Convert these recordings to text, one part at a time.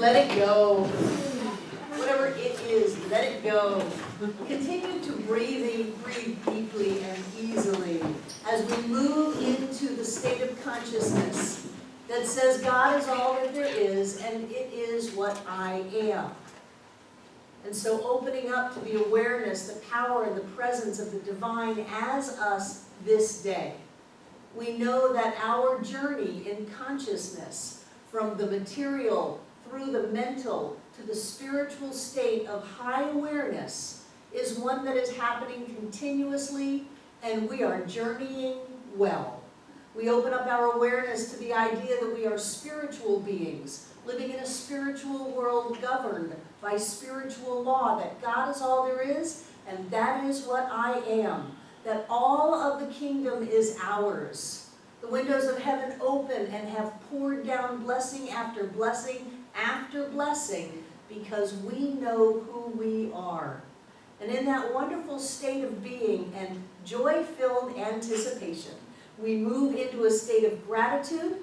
Let it go. Whatever it is, let it go. Continue to breathe deeply and easily as we move into the state of consciousness that says God is all that there is and it is what I am. And so opening up to the awareness, the power, and the presence of the divine as us this day. We know that our journey in consciousness, from the material through the mental to the spiritual state of high awareness, is one that is happening continuously, and we are journeying well. We open up our awareness to the idea that we are spiritual beings, living in a spiritual world governed by spiritual law, that God is all there is, and that is what I am, that all of the kingdom is ours. The windows of heaven open and have poured down blessing after blessing after blessing, because we know who we are. And in that wonderful state of being and joy-filled anticipation, we move into a state of gratitude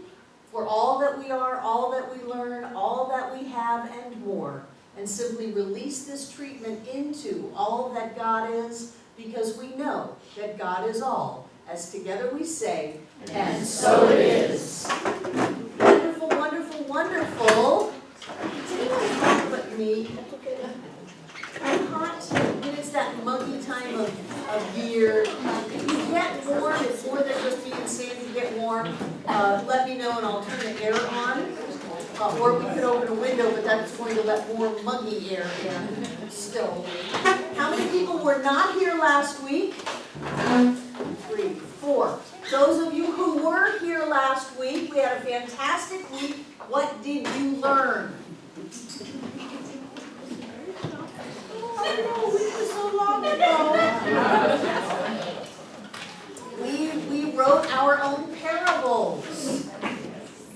for all that we are, all that we learn, all that we have, and more, and simply release this treatment into all that God is, because we know that God is all. As together we say, and so it is. Wonderful, wonderful, wonderful. Did anyone talk but me? I'm hot, and it's that muggy time of year. If you get warm, it's more than just me and Sandy get warm. Let me know and I'll turn the air on. Or we could open a window, but that's going to let more muggy air in still. How many people were not here last week? 3, 4. Those of you who were here last week, we had a fantastic week. What did you learn? I know, it was so long ago. We wrote our own parables.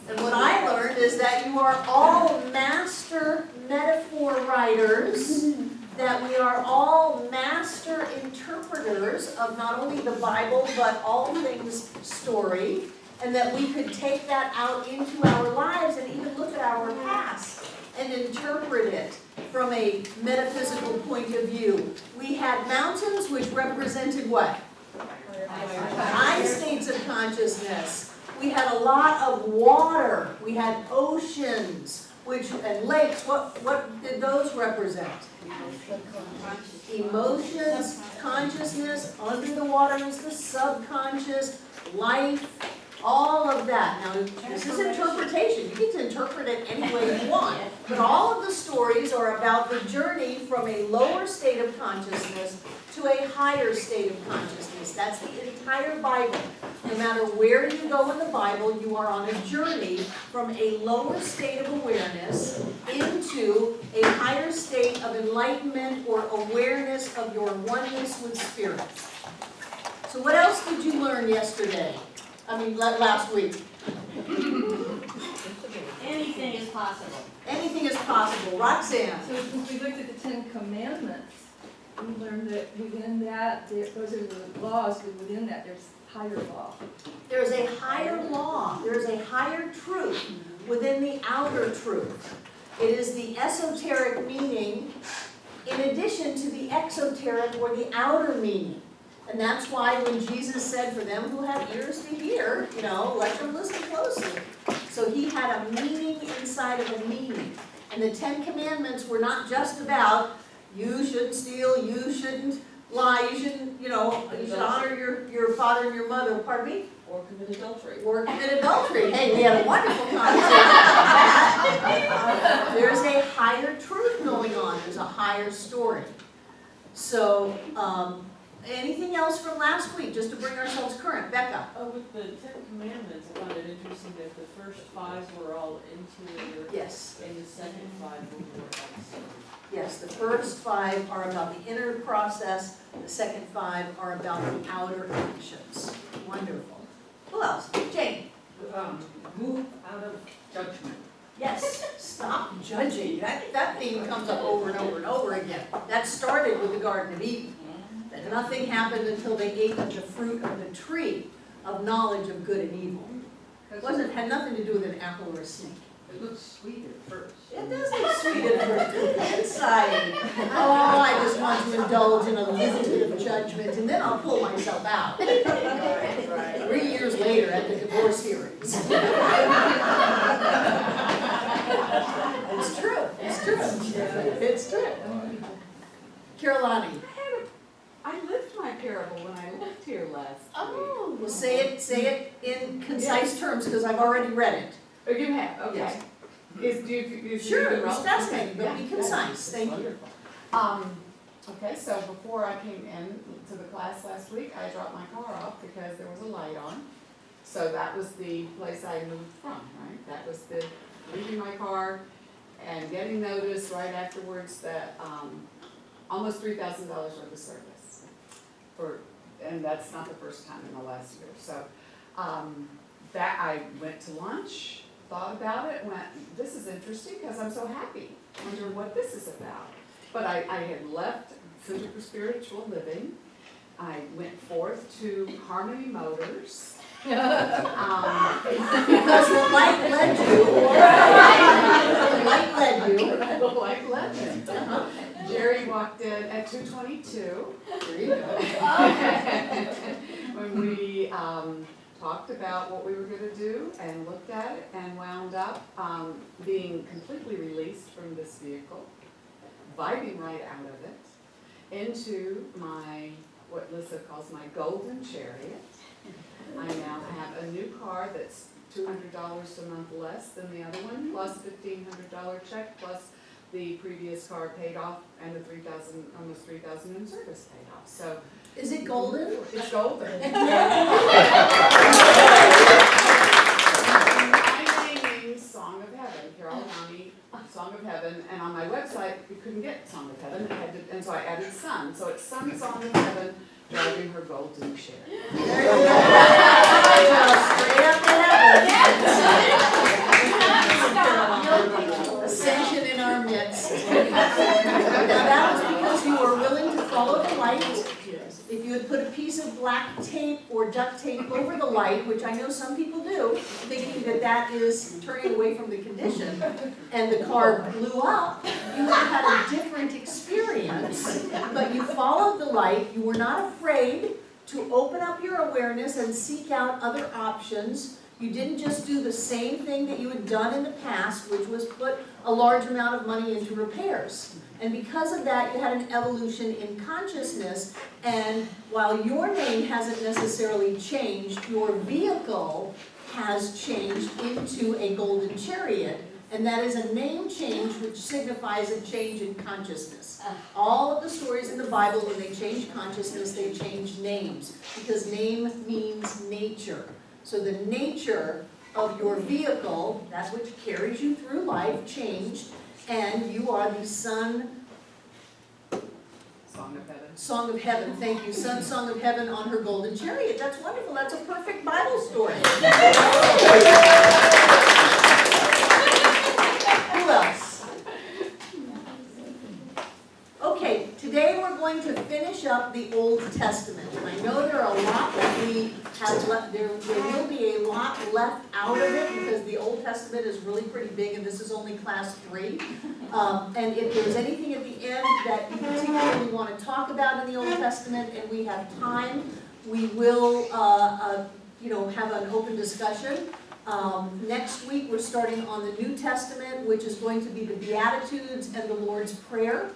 And what I learned is that you are all master metaphor writers, that we are all master interpreters of not only the Bible, but all things story, and that we could take that out into our lives and even look at our past and interpret it from a metaphysical point of view. We had mountains, which represented what? High states of consciousness. We had a lot of water. We had oceans, and lakes. What did those represent? Emotions, consciousness. Under the water is the subconscious, life, all of that. Now, this is interpretation. You get to interpret it any way you want. But all of the stories are about the journey from a lower state of consciousness to a higher state of consciousness. That's the entire Bible. No matter where you go in the Bible, you are on a journey from a lower state of awareness into a higher state of enlightenment or awareness of your oneness with Spirit. So what else did you learn yesterday? Last week. Anything is possible. Anything is possible. Roxanne. So since we looked at the 10 Commandments, we learned that within that, those are the laws, but within that there's higher law. There's a higher law. There's a higher truth within the outer truth. It is the esoteric meaning in addition to the exoteric or the outer meaning. And that's why when Jesus said, for them who have ears to hear, let them listen closely. So he had a meaning inside of a meaning. And the 10 Commandments were not just about, you shouldn't steal, you shouldn't lie, you shouldn't, you should honor your father and your mother, pardon me? Or commit adultery. Or commit adultery. Hey, we had a wonderful conversation about that. There's a higher truth going on. There's a higher story. So, anything else from last week, just to bring ourselves current? Becca? With the 10 Commandments, I found it interesting that the first 5 were all interior. Yes. And the second 5 were more outside. Yes, the first 5 are about the inner process. The second 5 are about the outer actions. Wonderful. Who else? Jane? Move out of judgment. Yes. Stop judging. That theme comes up over and over and over again. That started with the Garden of Eden. That nothing happened until they ate of the fruit of the tree of knowledge of good and evil. It had nothing to do with an apple or a snake. It looks sweet at first. It does look sweet at first. Inside, oh, I just want to indulge in a little bit of judgment, and then I'll pull myself out. Right. 3 years later at the divorce hearings. It's true, it's true, it's true. Carolani, I lived my parable when I lived here last week. oh, well, say it in concise terms, because I've already read it. Oh, you have, okay. Yes. Is Sure, it it's fascinating, but be Yeah, concise, thank you. wonderful. Okay, so before I came in to the class last week, I dropped my car off because there was a light on. So that was the place I moved from, right? That was the, leaving my car and getting notice right afterwards that, almost $3,000 worth of service. And that's not the first time in the last year. So, that I went to lunch, thought about it, went, this is interesting because I'm so happy. Wonder what this is about. But I had left Center for Spiritual Living. I went forth to Harmony Motors. Because the light led you. The light led you. The light led me. Jerry walked in at 2:22. There you go. When we talked about what we were going to do and looked at it and wound up being completely released from this vehicle, vibing right out of it, into my, what Lisa calls my golden chariot. I now have a new car that's $200 a month less than the other one, plus $1,500 check, plus the previous car paid off, and the almost $3,000 in service paid off. So Is it golden? it's golden. My name means Song of Heaven, Carol County, Song of Heaven, and on my website you couldn't get Song of Heaven, and so I added Sun. So it's Sun, Song of Heaven, driving her golden chariot. There you go. Straight up to heaven. Ascension in our midst. Now that was because you were willing to follow the light. If you had put a piece of black tape or duct tape over the light, which I know some people do, thinking that that is turning away from the condition, and the car blew up, you would have had a different experience. But you followed the light, you were not afraid to open up your awareness and seek out other options. You didn't just do the same thing that you had done in the past, which was put a large amount of money into repairs. And because of that, you had an evolution in consciousness, and while your name hasn't necessarily changed, your vehicle has changed into a golden chariot, and that is a name change which signifies a change in consciousness. All of the stories in the Bible, when they change consciousness, they change names, because name means nature. So the nature of your vehicle, that which carries you through life, changed, and you are the Son, Song of Heaven. Song of Heaven, thank you, Son, Song of Heaven on her golden chariot. That's wonderful, that's a perfect Bible story. Who else? Okay, today we're going to finish up the Old Testament. And I know there are a lot that we have left, there will be a lot left out of it because the Old Testament is really pretty big and this is only class 3. And if there's anything at the end that you particularly want to talk about in the Old Testament and we have time, we will have an open discussion. Next week we're starting on the New Testament, which is going to be the Beatitudes and the Lord's Prayer.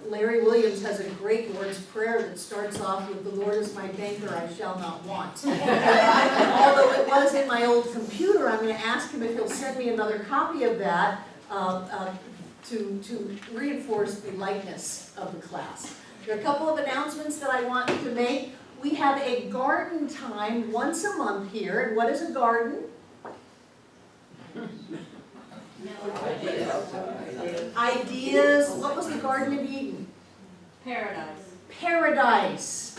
Larry Williams has a great Lord's Prayer that starts off with, "The Lord is my banker, I shall not want." Although it was in my old computer, I'm going to ask him if he'll send me another copy of that to reinforce the likeness of the class. There are a couple of announcements that I want to make. We have a garden time once a month here, and what is a garden? Ideas. What was the Garden of Eden? Paradise. Paradise.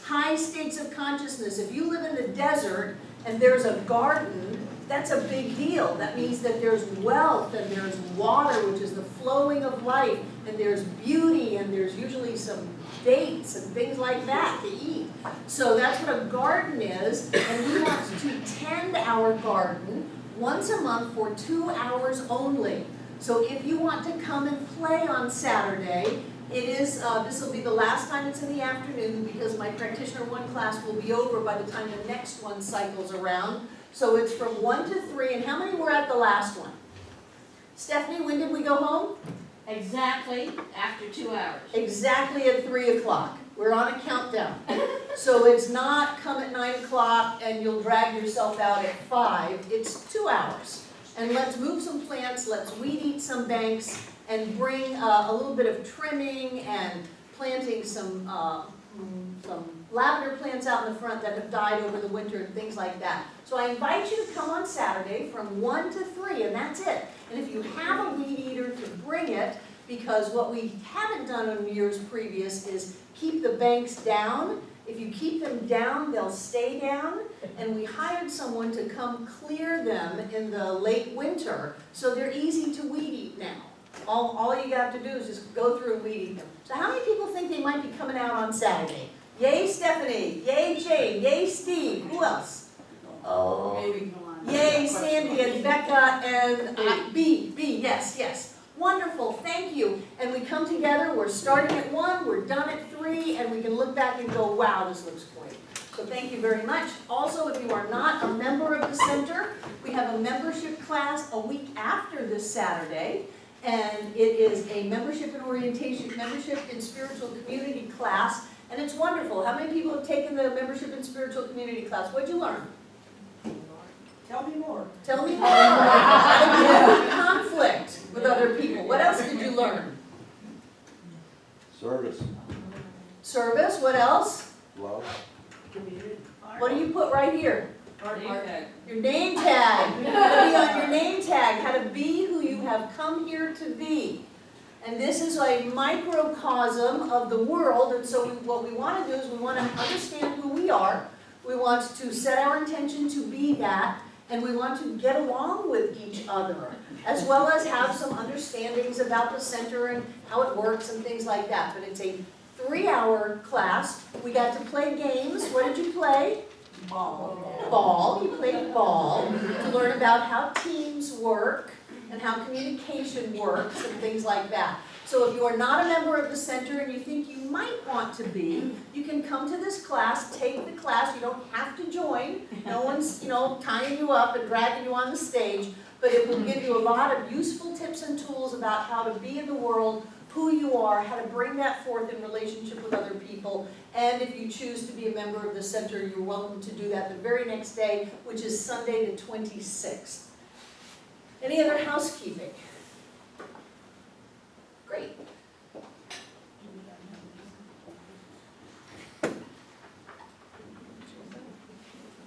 High states of consciousness. If you live in the desert and there's a garden, that's a big deal. That means that there's wealth and there's water, which is the flowing of life, and there's beauty, and there's usually some dates and things like that to eat. So that's what a garden is, and we want to tend our garden once a month for 2 hours only. So if you want to come and play on Saturday, it is, this will be the last time it's in the afternoon because my practitioner 1 class will be over by the time the next one cycles around. So it's from 1 to 3, and how many were at the last one? Stephanie, when did we go home? Exactly after 2 hours. Exactly at 3 o'clock. We're on a countdown. So it's not come at 9 o'clock and you'll drag yourself out at 5. It's 2 hours. And let's move some plants, let's weed eat some banks, and bring a little bit of trimming and planting some lavender plants out in the front that have died over the winter and things like that. So I invite you to come on Saturday from 1 to 3, and that's it. And if you have a weed eater, to bring it, because what we haven't done in years previous is keep the banks down. If you keep them down, they'll stay down. And we hired someone to come clear them in the late winter, so they're easy to weed eat now. All you have to do is just go through and weed eat them. So how many people think they might be coming out on Saturday? Yay, Stephanie. Yay, Jane. Yay, Steve. Who else? Oh. Maybe, come on. Yay, Sandy and Becca and B. Yes, yes. Wonderful, thank you. And we come together, we're starting at 1, we're done at 3, and we can look back and go, wow, this looks great. So thank you very much. Also, if you are not a member of the center, we have a membership class a week after this Saturday. And it is a membership and orientation, membership in spiritual community class. And it's wonderful. How many people have taken the membership in spiritual community class? What'd you learn? Tell me more. Tell me more. How to deal with conflict with other people. What else did you learn? Service, Service. What else? love, What do you put right here? Name tag. Your name tag. You're gonna be on your name tag. How to be who you have come here to be. And this is a microcosm of the world. And so what we want to do is we want to understand who we are. We want to set our intention to be that. And we want to get along with each other, as well as have some understandings about the center and how it works and things like that. But it's a 3-hour class. We got to play games. What did you play? Ball. You played ball to learn about how teams work and how communication works and things like that. So if you are not a member of the center and you think you might want to be, you can come to this class, take the class. You don't have to join. No one's, tying you up and dragging you on the stage, but it will give you a lot of useful tips and tools about how to be in the world, who you are, how to bring that forth in relationship with other people. And if you choose to be a member of the center, you're welcome to do that the very next day, which is Sunday the 26th. Any other housekeeping? Great.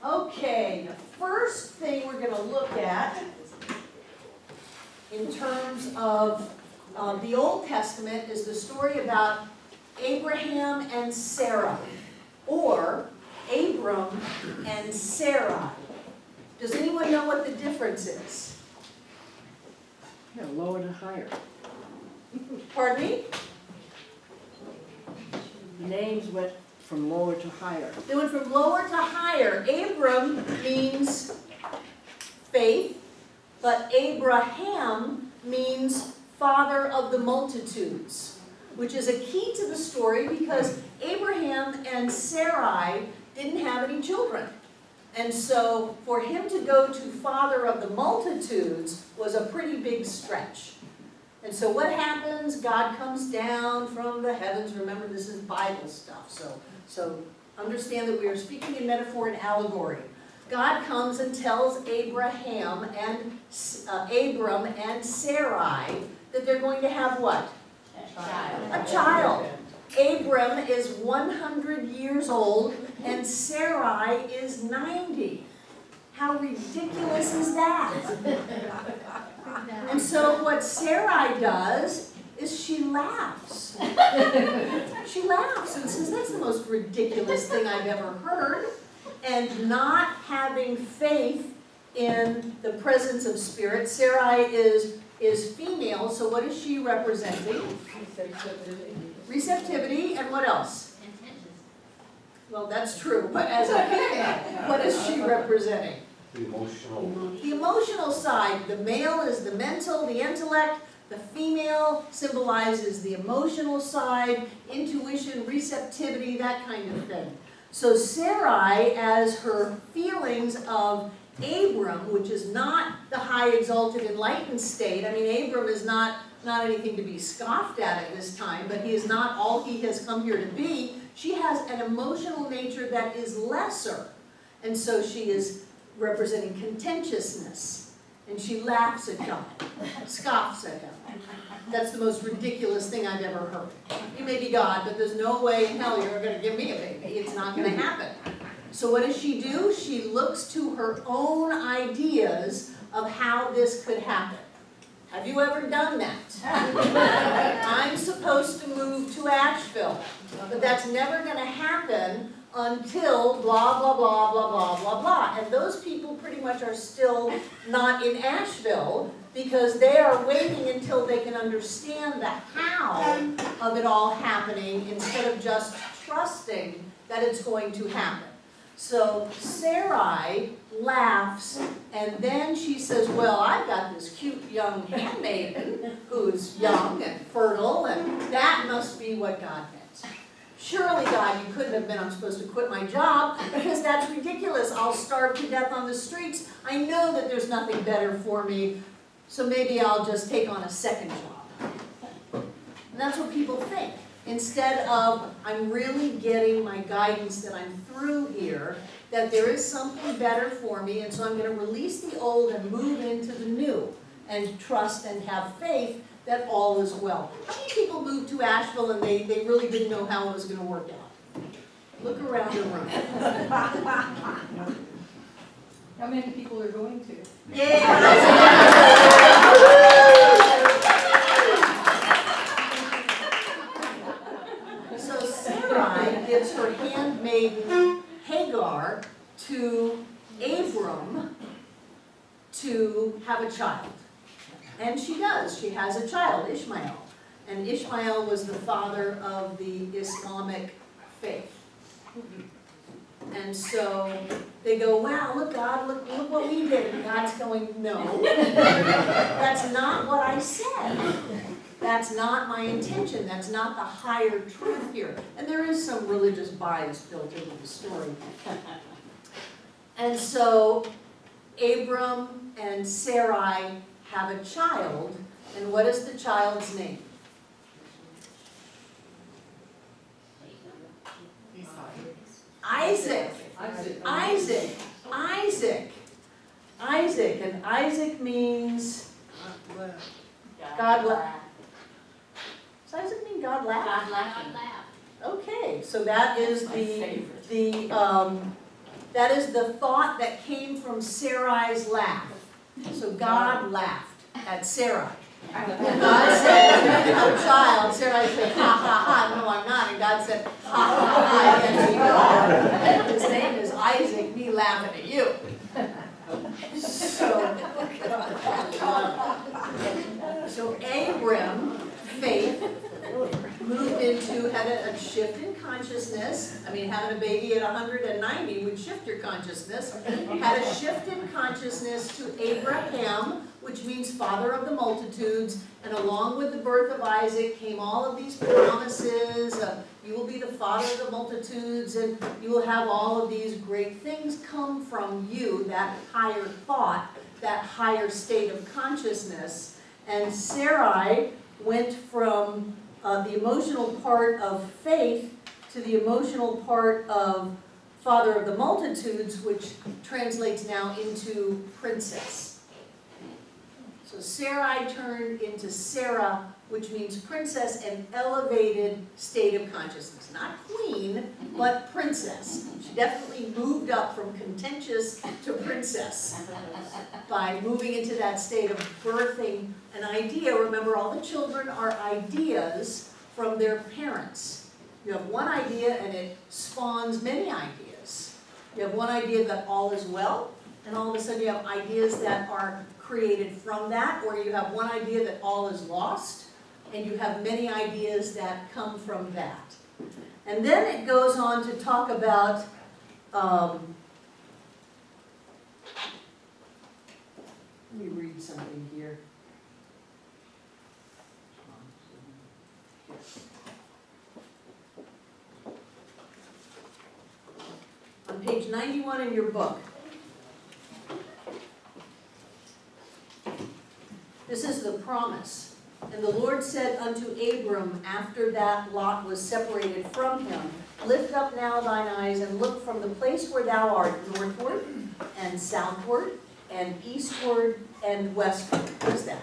Okay, the first thing we're going to look at in terms of the Old Testament is the story about Abraham and Sarah, or Abram and Sarai. Does anyone know what the difference is? Yeah, lower to higher. Pardon me? The names went from lower to higher. They went from lower to higher. Abram means faith, but Abraham means father of the multitudes, which is a key to the story because Abraham and Sarai didn't have any children. And so for him to go to father of the multitudes was a pretty big stretch. And so what happens? God comes down from the heavens. Remember, this is Bible stuff. So understand that we are speaking in metaphor and allegory. God comes and tells Abram and Sarai that they're going to have what? A child. Abram is 100 years old and Sarai is 90. How ridiculous is that? And so what Sarai does is she laughs. She laughs and says, that's the most ridiculous thing I've ever heard. And not having faith in the presence of spirit. Sarai is female, so what is she representing? Receptivity, and what else? Well, that's true, but as a female, what is she representing? The emotional. The emotional side, the male is the mental, the intellect, the female symbolizes the emotional side, intuition, receptivity, that kind of thing. So Sarai, as her feelings of Abram, which is not the high exalted enlightened state, I mean Abram is not anything to be scoffed at this time, but he is not all he has come here to be. She has an emotional nature that is lesser, and so she is representing contentiousness, and she laughs at God, scoffs at him. That's the most ridiculous thing I've ever heard. You may be God, but there's no way in hell you're going to give me a baby. It's not going to happen. So what does she do? She looks to her own ideas of how this could happen. Have you ever done that? I'm supposed to move to Asheville, but that's never going to happen until blah, blah, blah, blah, blah, blah, blah. And those people pretty much are still not in Asheville because they are waiting until they can understand the how of it all happening instead of just trusting that it's going to happen. So Sarai laughs, and then she says, well, I've got this cute young handmaiden who's young and fertile, and that must be what God meant. Surely, God, you couldn't have meant I'm supposed to quit my job, because that's ridiculous. I'll starve to death on the streets. I know that there's nothing better for me, so maybe I'll just take on a second job. And that's what people think. Instead of, I'm really getting my guidance that I'm through here, that there is something better for me, and so I'm going to release the old and move into the new, and trust and have faith that all is well. How many people moved to Asheville and they really didn't know how it was going to work out? Look around the room. How many people are going to? So Sarai gives her handmaiden Hagar to Abram to have a child. And she does. She has a child, Ishmael. And Ishmael was the father of the Islamic faith. And so they go, wow, look, God, look what we did. And God's going, no, that's not what I said. That's not my intention. That's not the higher truth here. And there is some religious bias built into the story. And so Abram and Sarai have a child, and what is the child's name? Isaac. And Isaac means God laughed. Does Isaac mean God laughed? God laughing. Okay, so that is that is the thought that came from Sarai's laugh. So God laughed at Sarai. And God said, you have a child. Sarai said, ha ha ha, no I'm not. And God said, ha ha ha, yes you are. His name is Isaac, me laughing at you. So Abram, faith, moved into, had a shift in consciousness. I mean, having a baby at 190 would shift your consciousness. Had a shift in consciousness to Abraham, which means father of the multitudes. And along with the birth of Isaac came all of these promises of, you will be the father of the multitudes, and you will have all of these great things come from you, that higher thought, that higher state of consciousness. And Sarai went from the emotional part of faith to the emotional part of father of the multitudes, which translates now into princess. So Sarai turned into Sarah, which means princess, an elevated state of consciousness. Not queen, but princess. She definitely moved up from contentious to princess by moving into that state of birthing an idea. Remember, all the children are ideas from their parents. You have one idea and it spawns many ideas. You have one idea that all is well, and all of a sudden you have ideas that are created from that, or you have one idea that all is lost, and you have many ideas that come from that. And then it goes on to talk about page 91 in your book. This is the promise. And the Lord said unto Abram, after that Lot was separated from him, lift up now thine eyes and look from the place where thou art northward and southward and eastward and westward. What is that?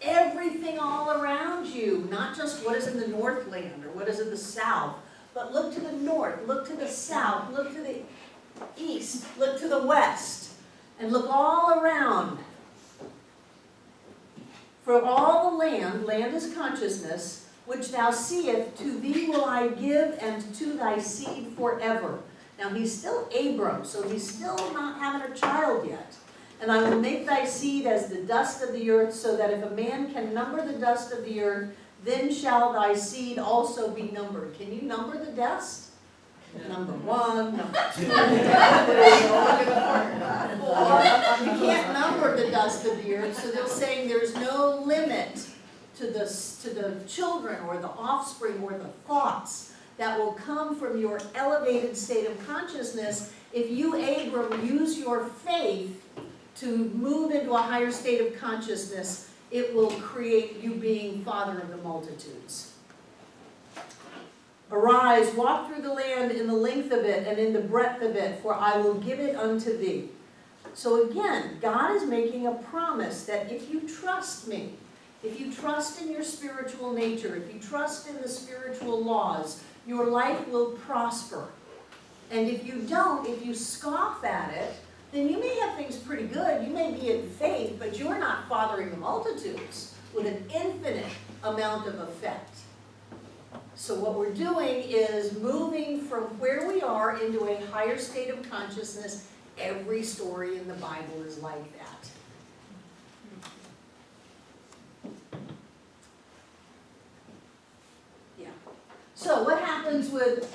Everything all around you, not just what is in the northland or what is in the south, but look to the north, look to the south, look to the east, look to the west, and look all around. For all the land is consciousness, which thou seest, to thee will I give, and to thy seed forever. Now he's still Abram, so he's still not having a child yet. And I will make thy seed as the dust of the earth, so that if a man can number the dust of the earth, then shall thy seed also be numbered. Can you number the dust? Number 1, number 2, number 4. You can't number the dust of the earth, so they're saying there's no limit to the children or the offspring or the thoughts that will come from your elevated state of consciousness if you, Abram, use your faith to move into a higher state of consciousness. It will create you being father of the multitudes. Arise, walk through the land in the length of it and in the breadth of it, for I will give it unto thee. So again, God is making a promise that if you trust me, if you trust in your spiritual nature, if you trust in the spiritual laws, your life will prosper. And if you don't, if you scoff at it, then you may have things pretty good. You may be in faith, but you're not fathering the multitudes with an infinite amount of effect. So what we're doing is moving from where we are into a higher state of consciousness. Every story in the Bible is like that. Yeah. So what happens with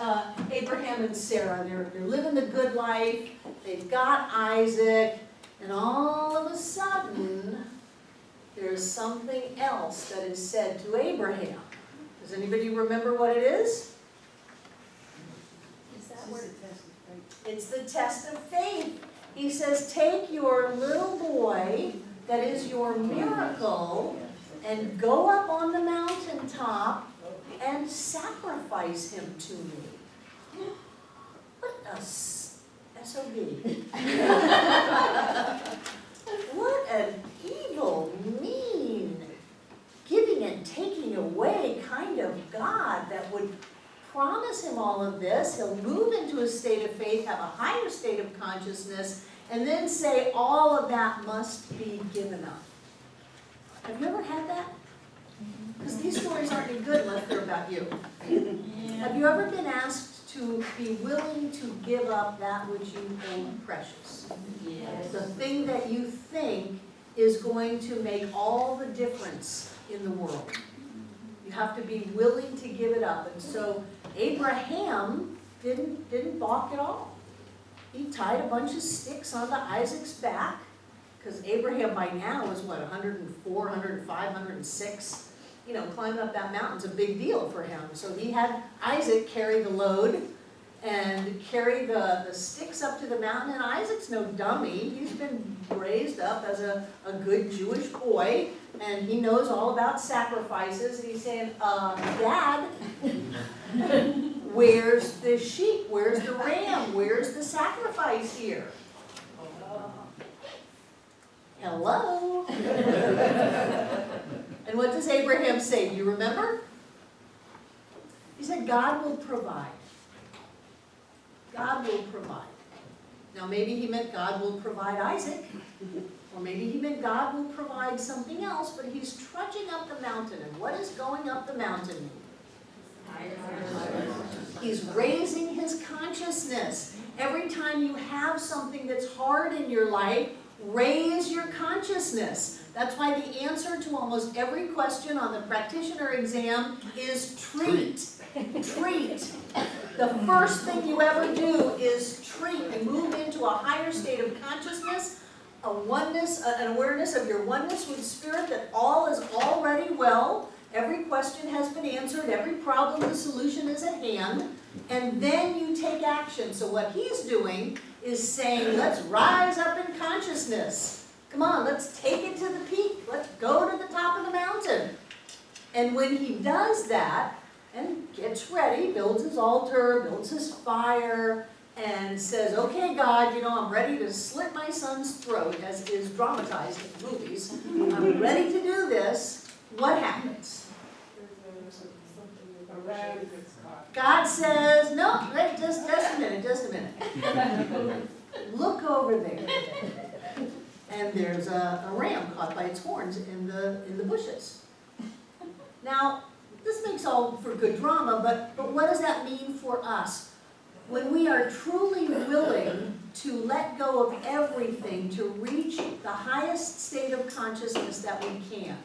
Abraham and Sarah? They're living the good life. They've got Isaac. And all of a sudden, there's something else that is said to Abraham. Does anybody remember what it is? Is that what it's the test of faith. He says, take your little boy, that is your miracle, and go up on the mountaintop and sacrifice him to me. What a SOB. What an evil, mean, giving and taking away kind of God that would promise him all of this. He'll move into a state of faith, have a higher state of consciousness, and then say all of that must be given up. Have you ever had that? Because these stories aren't any good unless they're about you. Have you ever been asked to be willing to give up that which you hold precious? Yes. The thing that you think is going to make all the difference in the world. You have to be willing to give it up. And so Abraham didn't balk at all. He tied a bunch of sticks onto Isaac's back, because Abraham by now was what, 104, 105, 106? You know, climbing up that mountain's a big deal for him. So he had Isaac carry the load and carry the sticks up to the mountain. And Isaac's no dummy. He's been raised up as a good Jewish boy, and he knows all about sacrifices. And he's saying, Dad, where's the sheep? Where's the ram? Where's the sacrifice here? Hello? And what does Abraham say? Do you remember? He said, God will provide. God will provide. Now maybe he meant God will provide Isaac, or maybe he meant God will provide something else, but he's trudging up the mountain. And what is going up the mountain mean? He's raising his consciousness. Every time you have something that's hard in your life, raise your consciousness. That's why the answer to almost every question on the practitioner exam is treat. Treat. The first thing you ever do is treat and move into a higher state of consciousness, a oneness, an awareness of your oneness with Spirit, that all is already well, every question has been answered, every problem, the solution is at hand, and then you take action. So what he's doing is saying, let's rise up in consciousness. Come on, let's take it to the peak. Let's go to the top of the mountain. And when he does that, and gets ready, builds his altar, builds his fire, and says, okay, God, I'm ready to slit my son's throat, as is dramatized in movies. I'm ready to do this. What happens? God says, no, wait, just a minute. Look over there. And there's a ram caught by its horns in the bushes. Now, this makes all for good drama, but what does that mean for us? When we are truly willing to let go of everything to reach the highest state of consciousness that we can,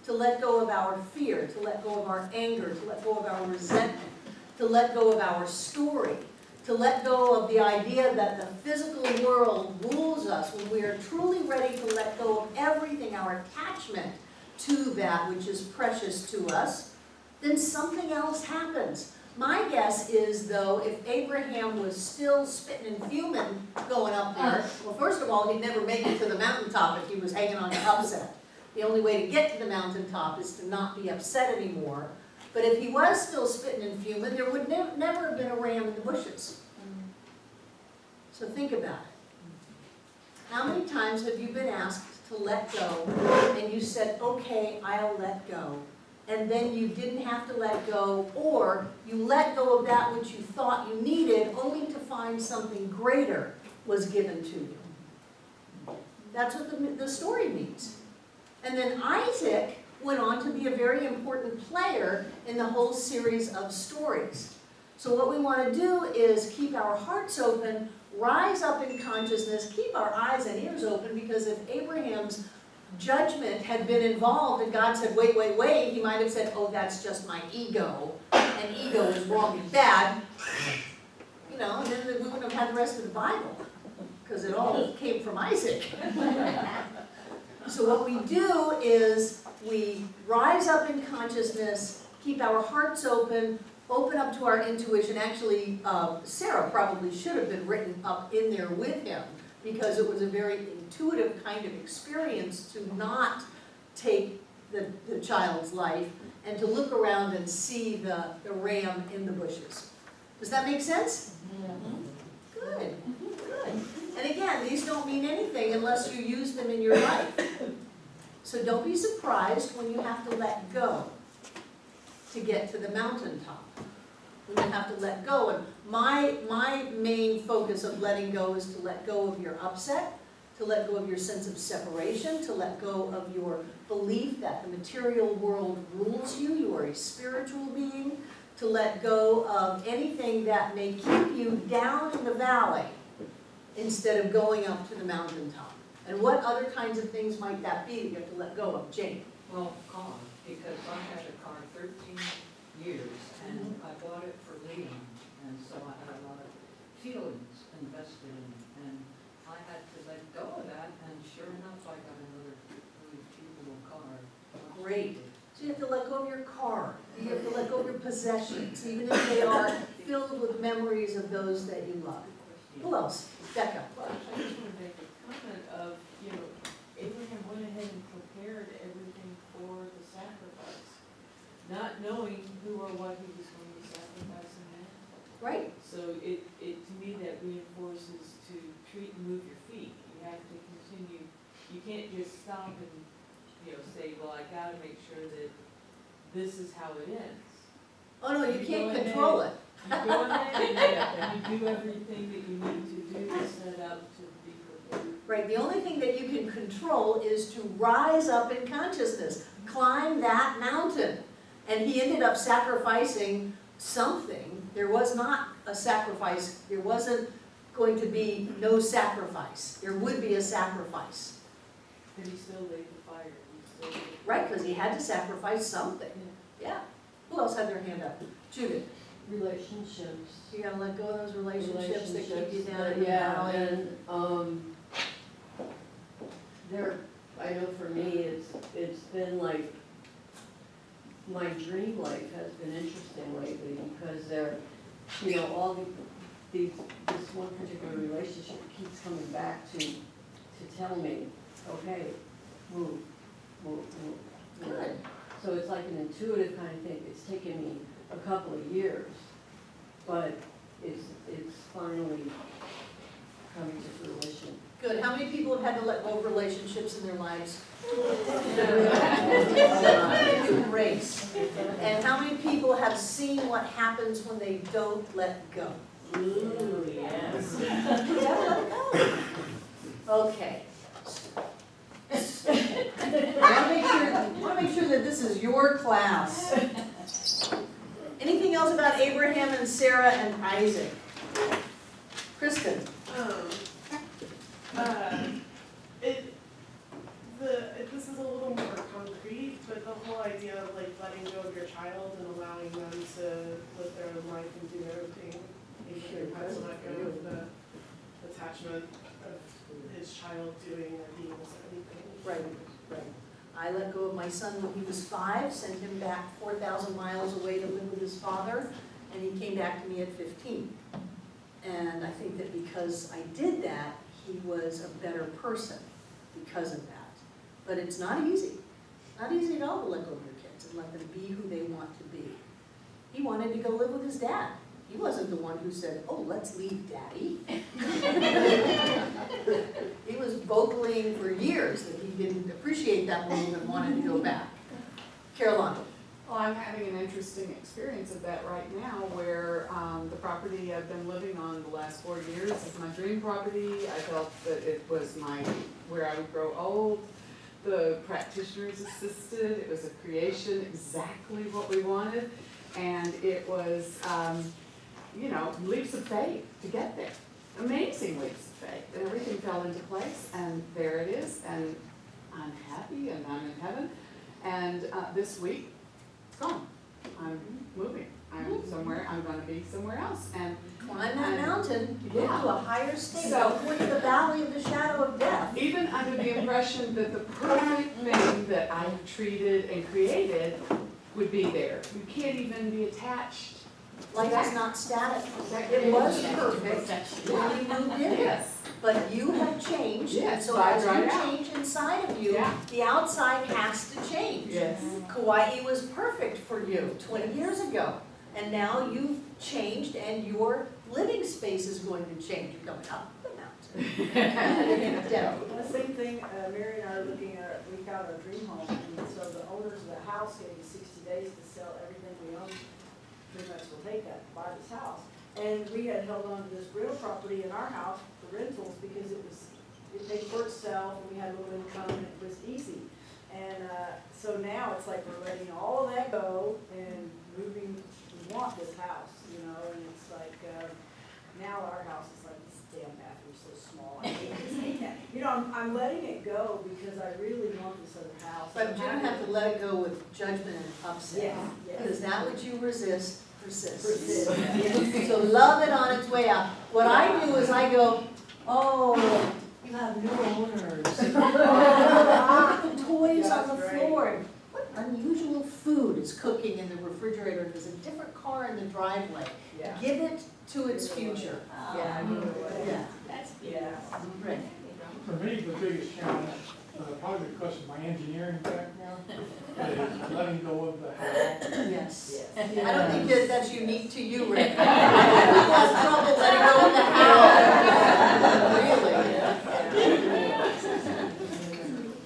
to let go of our fear, to let go of our anger, to let go of our resentment, to let go of our story, to let go of the idea that the physical world rules us, when we are truly ready to let go of everything, our attachment to that which is precious to us, then something else happens. My guess is, though, if Abraham was still spitting and fuming going up there, well, first of all, he'd never make it to the mountaintop if he was hanging on to upset. The only way to get to the mountaintop is to not be upset anymore. But if he was still spitting and fuming, there would never have been a ram in the bushes. So think about it. How many times have you been asked to let go, and you said, okay, I'll let go, and then you didn't have to let go, or you let go of that which you thought you needed, only to find something greater was given to you? That's what the story means. And then Isaac went on to be a very important player in the whole series of stories. So what we want to do is keep our hearts open, rise up in consciousness, keep our eyes and ears open, because if Abraham's judgment had been involved and God said, wait, he might have said, oh, that's just my ego, and ego is wrong and bad, and then we wouldn't have had the rest of the Bible, because it all came from Isaac. So what we do is we rise up in consciousness, keep our hearts open up to our intuition. Actually, Sarah probably should have been written up in there with him, because it was a very intuitive kind of experience to not take the child's life and to look around and see the ram in the bushes. Does that make sense? Good. And again, these don't mean anything unless you use them in your life. So don't be surprised when you have to let go to get to the mountaintop. When you have to let go. And my main focus of letting go is to let go of your upset, to let go of your sense of separation, to let go of your belief that the material world rules you. You are a spiritual being. To let go of anything that may keep you down in the valley instead of going up to the mountaintop. And what other kinds of things might that be that you have to let go of? Jane? Well, car, because I had a car 13 years, and I bought it for Liam, and so I had a lot of feelings invested in it, and I had to let go of that, and sure enough, I got another really cute little car. Great. So you have to let go of your car. You have to let go of your possessions, even if they are filled with memories of those that you love. Who else? Becca. Well, I just want to make a comment of, Abraham went ahead and prepared everything for the sacrifice, not knowing who or what he was going to sacrifice in that. Right. So it to me, that reinforces to treat and move your feet. You have to continue, you can't just stop and, say, well, I gotta make sure that this is how it ends. Oh, no, you can't control it. You go ahead and you do everything that you need to do to set up to be prepared. Right, the only thing that you can control is to rise up in consciousness, climb that mountain. And he ended up sacrificing something. There was not a sacrifice. There wasn't going to be no sacrifice. There would be a sacrifice. But he still laid the fire. He still Right, because he had to sacrifice something. Yeah. Who else had their hand up? Judith. Relationships. You gotta let go of those relationships that keep you down in the Yeah, valley. and, I know for me, it's been like my dream life has been interesting lately because there, you know, all this one particular relationship keeps coming back to tell me, okay, move, move, move. Good. So it's like an intuitive kind of thing. It's taken me a couple of years, but it's finally coming to fruition. Good. How many people have had to let go of relationships in their lives? Race. And how many people have seen what happens when they don't let go? Ooh, yes. You gotta let go. Okay. I want to make sure that this is your class. Anything else about Abraham and Sarah and Isaac? Kristen? This is a little more concrete, but the whole idea of like letting go of your child and allowing them to live their own life and do their own thing. Abraham had to let go of the attachment of his child doing or being anything. Right, right. I let go of my son when he was 5, sent him back 4,000 miles away to live with his father, and he came back to me at 15. And I think that because I did that, he was a better person because of that. But it's not easy. Not easy at all to let go of your kids and let them be who they want to be. He wanted to go live with his dad. He wasn't the one who said, oh, let's leave Daddy. He was vocaling for years that he didn't appreciate that move and wanted to go back. Caroline. Well, I'm having an interesting experience of that right now where the property I've been living on the last 4 years is my dream property. I felt that it was where I would grow old. The practitioners assisted. It was a creation, exactly what we wanted. And it was, leaps of faith to get there. Amazing leaps of faith. And everything fell into place, and there it is. And I'm happy, and I'm in heaven. And this week, it's gone. I'm moving. I'm going to be somewhere else. And Climb that mountain, you go Yeah. to a higher state, So- avoid the valley of the shadow of death. even under the impression that the perfect thing that I treated and created would be there. You can't even be attached. Life is not static. That It was is- perfect when you moved in. Yes. But you have changed, and Yes, so by as you right out. change inside of you, Yeah. the outside has to change. Yes. Kauai was perfect for you 20 years ago, and now you've changed and your living space is going to change. You're going up the mountain. Deb. Well, the same thing, Mary and I are looking at, we found our dream home, and so the owners of the house gave me 60 days to sell everything we own. Pretty much will take that, to buy this house. And we had held on to this real property in our house for rentals because it paid for itself, and we had a little income, and it was easy. And so now it's like we're letting all of that go and moving, we want this house, and it's like, now our house is like, this damn bathroom's so small. I hate that. I'm letting it go because I really want this other house. But you don't have to let it go with judgment and upset. Yes, yes. Because that which you resist persists. Persist, yes. So love it on its way out. What I do is I go, oh, you have new owners. Toys on the That's floor. What unusual food is cooking in the refrigerator? There's a different car in the driveway. Yeah. Give it to its future. Yeah, I know. Yeah. Yeah. Right. For me, the biggest challenge, probably because of my engineering background, is letting go of the how. Yes. Yes. I don't think that that's unique to you, Rick. He has trouble letting go of the how. Really?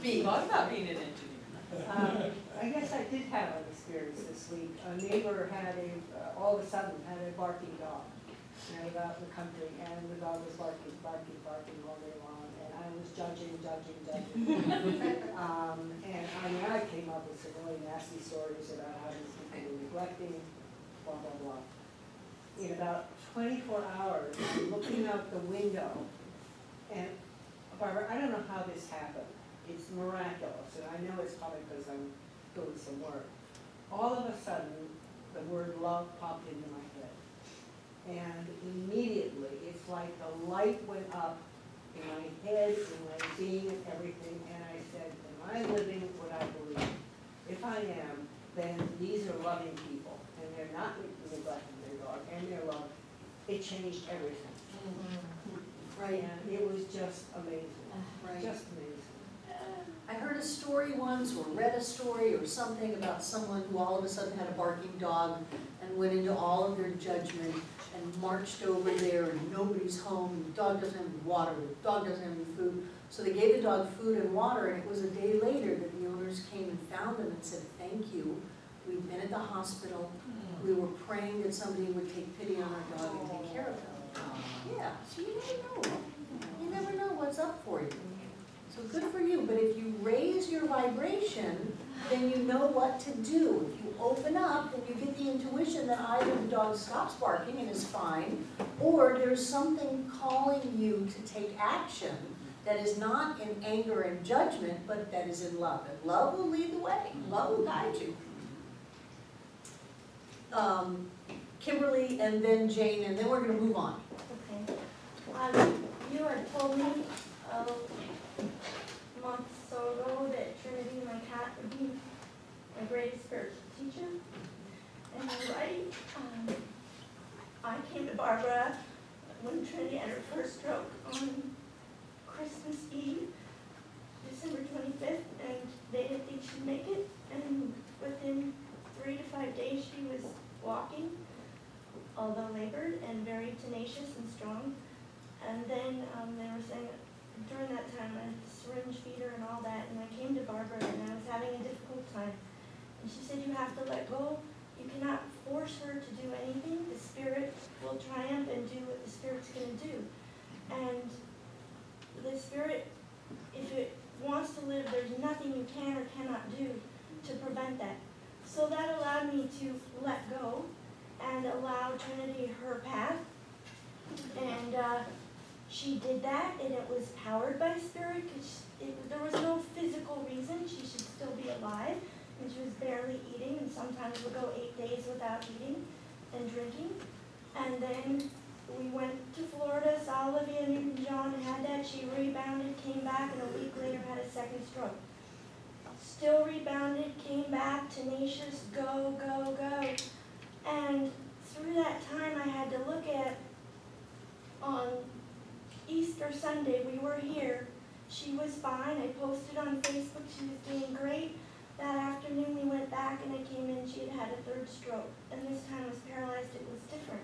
B. Talk about being an engineer. I guess I did have an experience this week. A neighbor had all of a sudden had a barking dog, out in the country, and the dog was barking all day long, and I was judging. And I came up with some really nasty stories about how these people were neglecting, blah, blah, blah. In about 24 hours, I'm looking out the window, and Barbara, I don't know how this happened. It's miraculous, and I know it's probably because I'm doing some work. All of a sudden, the word love popped into my head. And immediately, it's like the light went up in my head, in my being and everything, and I said, am I living what I believe? If I am, then these are loving people, and they're not neglecting their dog, and their love, it changed everything. Right, And it was just amazing, right. just amazing. I heard a story once, or read a story or something about someone who all of a sudden had a barking dog and went into all of their judgment and marched over there and nobody's home, the dog doesn't have any water, the dog doesn't have any food. So they gave the dog food and water, and it was a day later that the owners came and found them and said, "Thank you, we've been at the hospital, we were praying that somebody would take pity on our dog and take care of them." Yeah, so you never know. You never know what's up for you. So good for you, but if you raise your vibration, then you know what to do. If you open up, then you get the intuition that either the dog stops barking and is fine, or there's something calling you to take action that is not in anger and judgment, but that is in love. And love will lead the way, love will guide you. Kimberly and then Jane, and then we're gonna move on. Okay. You had told me months or so ago that Trinity, my cat, would be my greatest spiritual teacher. And you're right. I came to Barbara when Trinity had her first stroke on Christmas Eve, December 25th, and they didn't think she'd make it. And within 3 to 5 days, she was walking, although labored, and very tenacious and strong. And then they were saying during that time I had to syringe feed her and all that, and I came to Barbara and I was having a difficult time. And she said, "You have to let go. You cannot force her to do anything. The Spirit will triumph and do what the Spirit's going to do." And the Spirit, if it wants to live, there's nothing you can or cannot do to prevent that. So that allowed me to let go and allow Trinity her path. And she did that, and it was powered by Spirit, because there was no physical reason she should still be alive, and she was barely eating, and sometimes would go 8 days without eating and drinking. And then we went to Florida, saw Olivia and John had that, she rebounded, came back, and a week later had a second stroke. Still rebounded, came back, tenacious, go, go, go. And through that time I had to look at, on Easter Sunday, we were here. She was fine. I posted on Facebook she was doing great. That afternoon we went back and I came in, she had had a third stroke. And this time was paralyzed, it was different.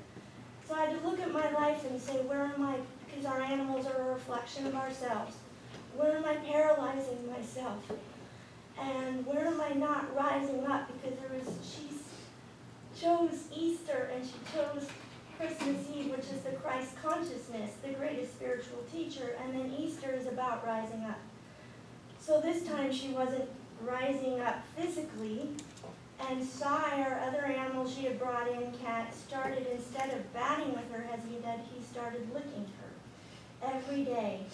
So I had to look at my life and say, where am I, because our animals are a reflection of ourselves. Where am I paralyzing myself? And where am I not rising up? Because she chose Easter and she chose Christmas Eve, which is the Christ consciousness, the greatest spiritual teacher, and then Easter is about rising up. So this time she wasn't rising up physically, and Sai, our other animal she had brought in, Cat, started, instead of batting with her as he did, he started licking her. Every day,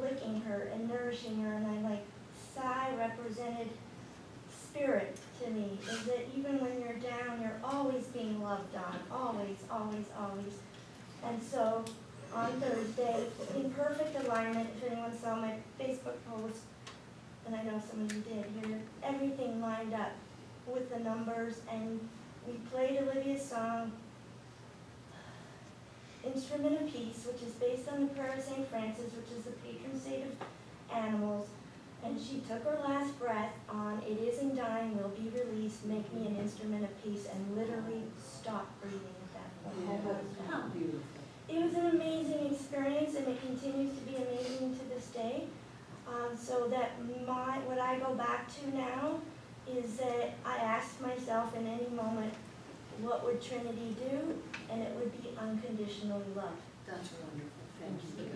licking her and nourishing her, and I'm like, Sai represented Spirit to me, is that even when you're down, you're always being loved on, always, always, always. And so on Thursday, in perfect alignment, if anyone saw my Facebook post, and I know some of you did here, everything lined up with the numbers, and we played Olivia's song, Instrument of Peace, which is based on the prayer of St. Francis, which is the patron saint of animals. And she took her last breath on, "It isn't dying, will be released, make me an instrument of peace," and literally stopped breathing at that point. How beautiful. It was an amazing experience, and it continues to be amazing to this day. So that what I go back to now is that I ask myself in any moment, what would Trinity do? And it would be unconditionally love. That's wonderful, thank you.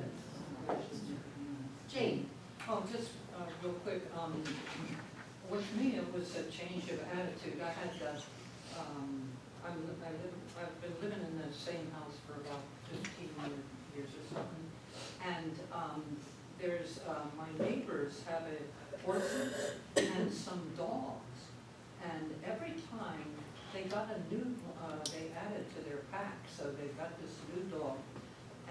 Jane. Oh, just real quick, with me, it was a change of attitude. I had, I've been living in the same house for about 15 years or something. And there's, my neighbors have a horse and some dogs. And every time they got a new, they added to their pack, so they got this new dog.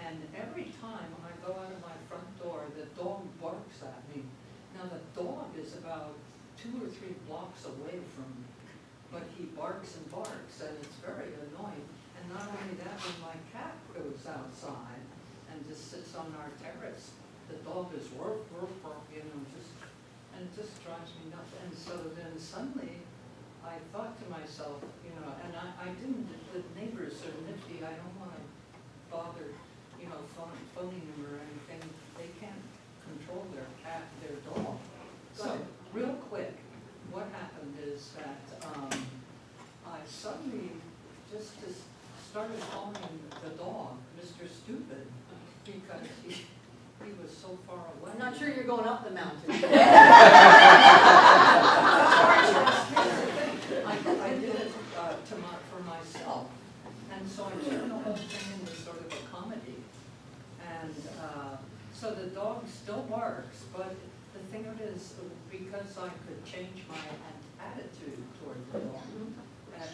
And every time I go out of my front door, the dog barks at me. Now the dog is about 2 or 3 blocks away from me. but he barks and barks, and it's very annoying. And not only that, when my cat goes outside and just sits on our terrace, the dog is woof, woof, woof, you know, and it just drives me nuts. And so then suddenly, I thought to myself, you know, and I didn't, the neighbors are nifty, I don't wanna bother, you know, phoning them or anything. They can't control their cat, their dog. So, real quick, what happened is that, I suddenly just started calling the dog Mr. Stupid, because he was so far away. I'm not sure you're going up the mountain. I did it for myself, and so I turned the whole thing into sort of a comedy. And so the dog still barks, but the thing of it is, because I could change my attitude toward the dog,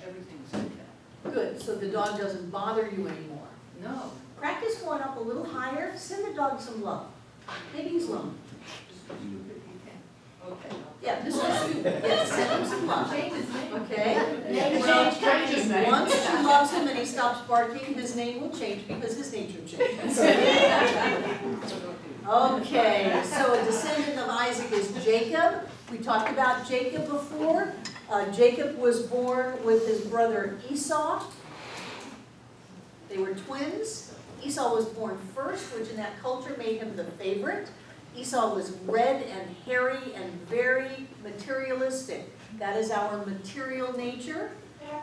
everything's okay. Good, so the dog doesn't bother you anymore. No, Practice going up a little higher, send the dog some love. Maybe he's lonely. Mr. Stupid, he can. Okay. Yeah, Mr. Stupid, yeah, send him some love. Okay? Change his name. Once she loves him and he stops barking, his name will change because his nature changes. Okay, so a descendant of Isaac is Jacob. We talked about Jacob before. Jacob was born with his brother Esau. They were twins. Esau was born first, which in that culture made him the favorite. Esau was red and hairy and very materialistic. That is our material nature.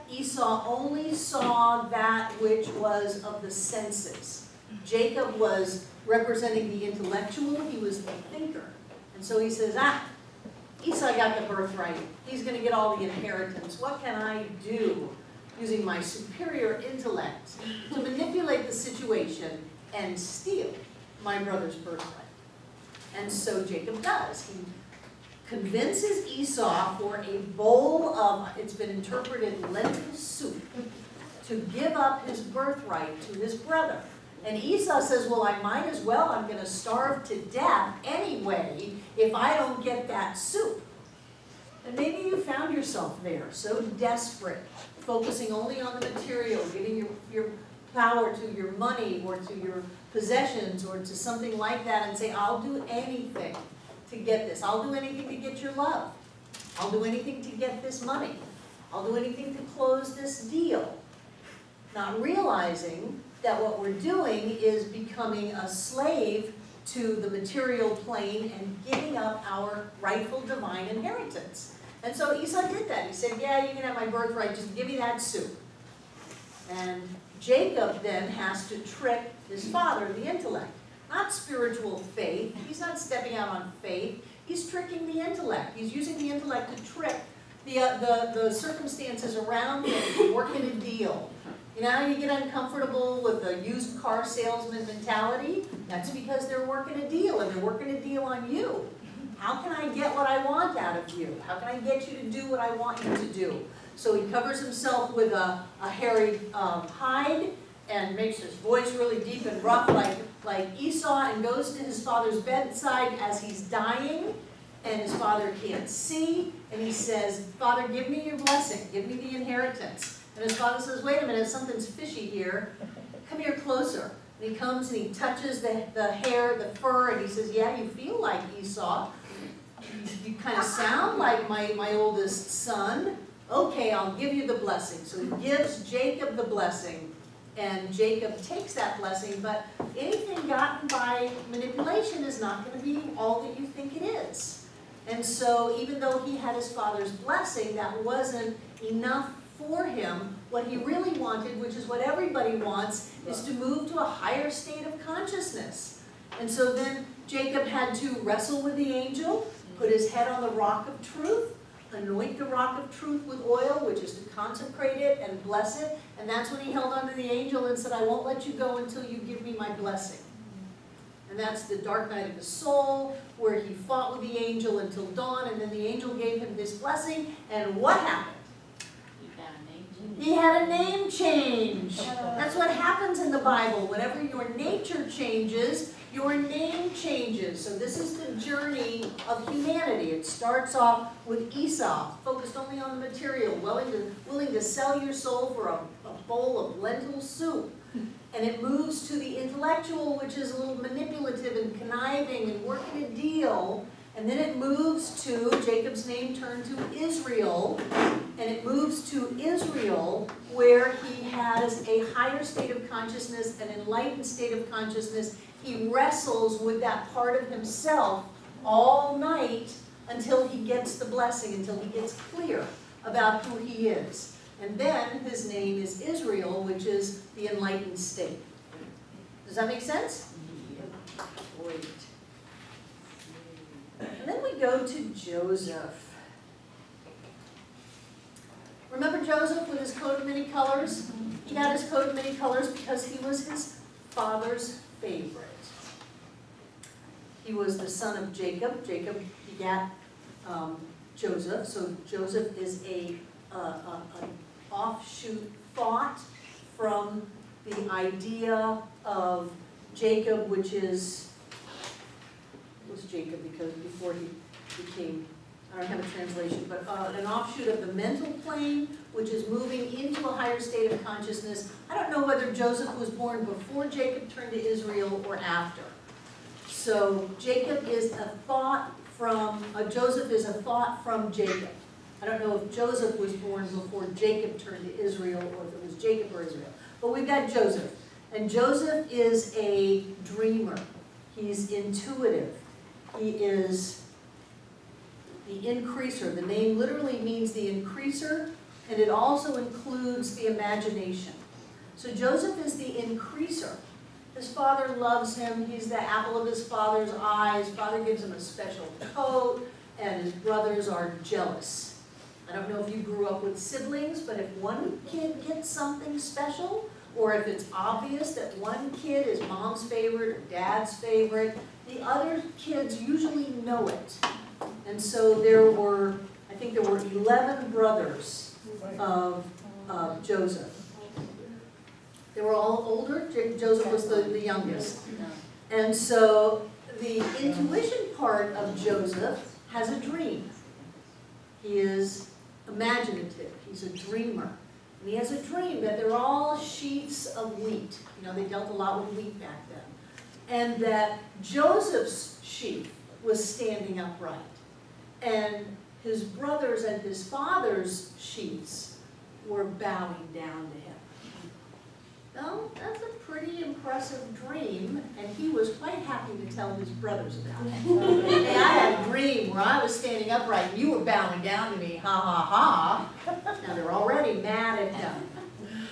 Esau only saw that which was of the senses. Jacob was representing the intellectual. He was the thinker. And so he says, Esau got the birthright. He's going to get all the inheritance. What can I do using my superior intellect to manipulate the situation and steal my brother's birthright? And so Jacob does. He convinces Esau for a bowl of, it's been interpreted, lentil soup, to give up his birthright to his brother. And Esau says, well, I might as well. I'm going to starve to death anyway if I don't get that soup. And maybe you found yourself there, so desperate, focusing only on the material, giving your power to your money or to your possessions or to something like that, and say, I'll do anything to get this. I'll do anything to get your love. I'll do anything to get this money. I'll do anything to close this deal. Not realizing that what we're doing is becoming a slave to the material plane and giving up our rightful divine inheritance. And so Esau did that. He said, yeah, you can have my birthright, just give me that soup. And Jacob then has to trick his father, the intellect. Not spiritual faith. He's not stepping out on faith. He's tricking the intellect. He's using the intellect to trick the circumstances around him to work in a deal. You know how you get uncomfortable with the used car salesman mentality? That's because they're working a deal, and they're working a deal on you. How can I get what I want out of you? How can I get you to do what I want you to do? So he covers himself with a hairy hide and makes his voice really deep and rough like Esau, and goes to his father's bedside as he's dying, and his father can't see, and he says, Father, give me your blessing, give me the inheritance. And his father says, wait a minute, something's fishy here. Come here closer. And he comes and he touches the hair, the fur, and he says, yeah, you feel like Esau. You kind of sound like my oldest son. Okay, I'll give you the blessing. So he gives Jacob the blessing, and Jacob takes that blessing, but anything gotten by manipulation is not going to be all that you think it is. And so even though he had his father's blessing, that wasn't enough for him. What he really wanted, which is what everybody wants, is to move to a higher state of consciousness. And so then Jacob had to wrestle with the angel, put his head on the rock of truth, anoint the rock of truth with oil, which is to consecrate it and bless it. And that's when he held onto the angel and said, I won't let you go until you give me my blessing. And that's the dark night of the soul, where he fought with the angel until dawn, and then the angel gave him this blessing, and what happened? He had a name change. That's what happens in the Bible. Whenever your nature changes, your name changes. So this is the journey of humanity. It starts off with Esau, focused only on the material, willing to sell your soul for a bowl of lentil soup. And it moves to the intellectual, which is a little manipulative and conniving and working a deal. And then it moves to, Jacob's name turned to Israel, and it moves to Israel where he has a higher state of consciousness, an enlightened state of consciousness. He wrestles with that part of himself all night until he gets the blessing, until he gets clear about who he is. And then his name is Israel, which is the enlightened state. Does that make sense? Great. And then we go to Joseph. Remember Joseph with his coat of many colors? He had his coat of many colors because he was his father's favorite. He was the son of Jacob. Jacob begat Joseph. So Joseph is an offshoot thought from the idea of Jacob, which is, was Jacob because before he became, I don't have a translation, but an offshoot of the mental plane, which is moving into a higher state of consciousness. I don't know whether Joseph was born before Jacob turned to Israel or after. So Jacob is a thought from, Joseph is a thought from Jacob. I don't know if Joseph was born before Jacob turned to Israel or if it was Jacob or Israel. But we've got Joseph. And Joseph is a dreamer. He's intuitive. He is the increaser. The name literally means the increaser, and it also includes the imagination. So Joseph is the increaser. His father loves him. He's the apple of his father's eye. His father gives him a special coat, and his brothers are jealous. I don't know if you grew up with siblings, but if one kid gets something special, or if it's obvious that one kid is mom's favorite or dad's favorite, the other kids usually know it. And so I think there were 11 brothers of Joseph. They were all older. Joseph was the youngest. And so the intuition part of Joseph has a dream. He is imaginative. He's a dreamer. And he has a dream that they're all sheaves of wheat. You know, they dealt a lot with wheat back then. And that Joseph's sheaf was standing upright. And his brothers and his father's sheaves were bowing down to him. Well, that's a pretty impressive dream, and he was quite happy to tell his brothers about it. Hey, I had a dream where I was standing upright and you were bowing down to me, ha ha ha. Now they're already mad at him.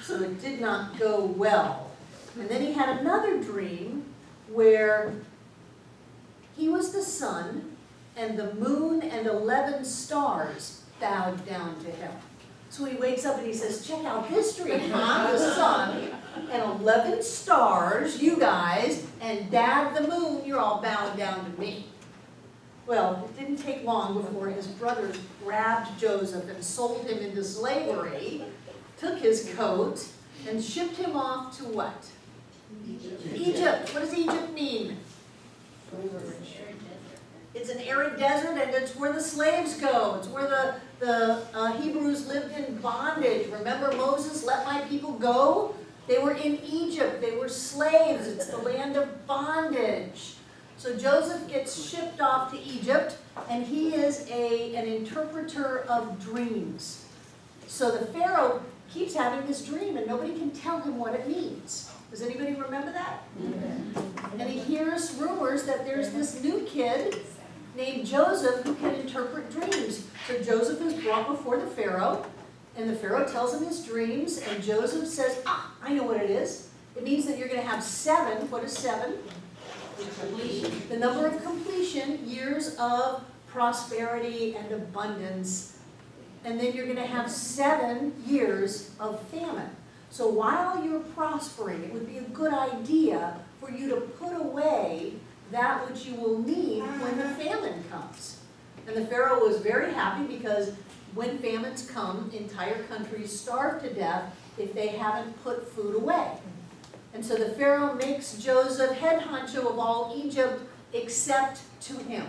So it did not go well. And then he had another dream where he was the sun and the moon and 11 stars bowed down to him. So he wakes up and he says, check out this dream, I'm the sun and 11 stars, you guys, and Dad the moon, you're all bowing down to me. Well, it didn't take long before his brothers grabbed Joseph and sold him into slavery, took his coat, and shipped him off to what? Egypt. What does Egypt mean? It's an arid desert, and it's where the slaves go. It's where the Hebrews lived in bondage. Remember Moses, let my people go? They were in Egypt. They were slaves. It's the land of bondage. So Joseph gets shipped off to Egypt, and he is an interpreter of dreams. So the Pharaoh keeps having this dream, and nobody can tell him what it means. Does anybody remember that? And he hears rumors that there's this new kid named Joseph who can interpret dreams. So Joseph is brought before the Pharaoh, and the Pharaoh tells him his dreams, and Joseph says, I know what it is. It means that you're going to have 7. What is 7? The number of completion, years of prosperity and abundance. And then you're going to have 7 years of famine. So while you're prospering, it would be a good idea for you to put away that which you will need when the famine comes. And the Pharaoh was very happy because when famines come, entire countries starve to death if they haven't put food away. And so the Pharaoh makes Joseph head honcho of all Egypt except to him.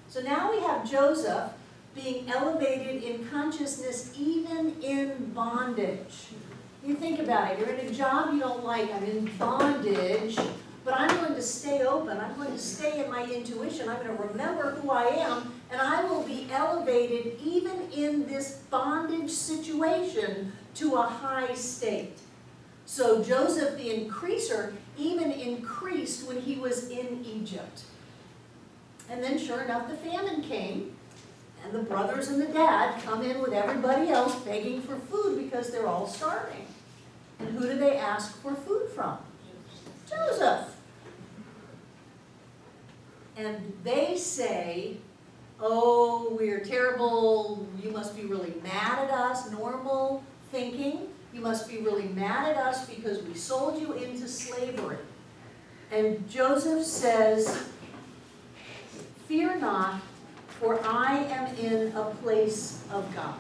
So now we have Joseph being elevated in consciousness even in bondage. You think about it, you're in a job you don't like, I'm in bondage, but I'm going to stay open, I'm going to stay in my intuition, I'm going to remember who I am, and I will be elevated even in this bondage situation to a high state. So Joseph the increaser even increased when he was in Egypt. And then sure enough, the famine came, and the brothers and the dad come in with everybody else begging for food because they're all starving. And who do they ask for food from? Joseph. And they say, oh, we're terrible, you must be really mad at us, normal thinking. You must be really mad at us because we sold you into slavery. And Joseph says, fear not, for I am in a place of God.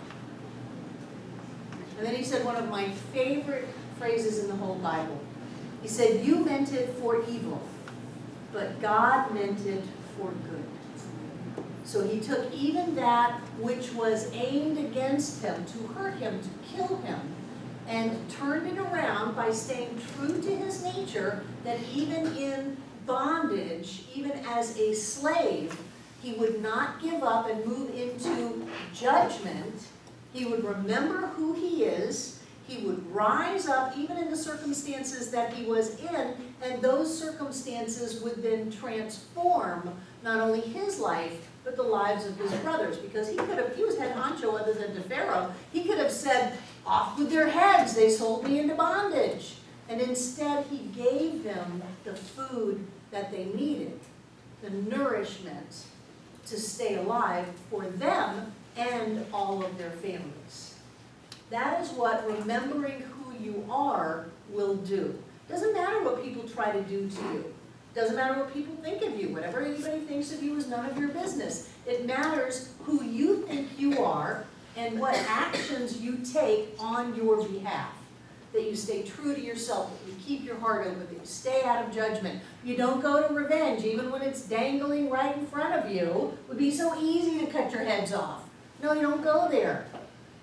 And then he said one of my favorite phrases in the whole Bible. He said, you meant it for evil, but God meant it for good. So he took even that which was aimed against him, to hurt him, to kill him, and turned it around by staying true to his nature, that even in bondage, even as a slave, he would not give up and move into judgment. He would remember who he is. He would rise up even in the circumstances that he was in, and those circumstances would then transform not only his life, but the lives of his brothers. Because he was head honcho other than to Pharaoh. He could have said, off with their heads, they sold me into bondage. And instead he gave them the food that they needed, the nourishment to stay alive for them and all of their families. That is what remembering who you are will do. Doesn't matter what people try to do to you. Doesn't matter what people think of you. Whatever anybody thinks of you is none of your business. It matters who you think you are and what actions you take on your behalf. That you stay true to yourself, that you keep your heart open, that you stay out of judgment. You don't go to revenge, even when it's dangling right in front of you. It would be so easy to cut your heads off. No, you don't go there.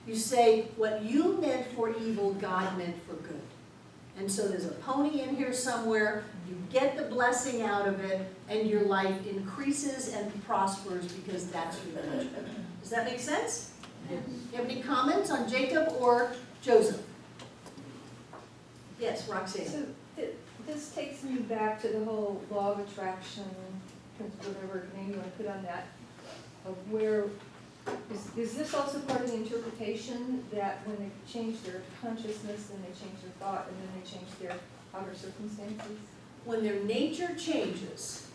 You say, what you meant for evil, God meant for good. And so there's a pony in here somewhere, you get the blessing out of it, and your life increases and prospers because that's your nature. Does that make sense? Do you have any comments on Jacob or Joseph? Yes, Roxanne. So this takes me back to the whole law of attraction, whatever name you want to put on that, of where, is this also part of the interpretation that when they change their consciousness, then they change their thought, and then they change their outer circumstances? When their nature changes,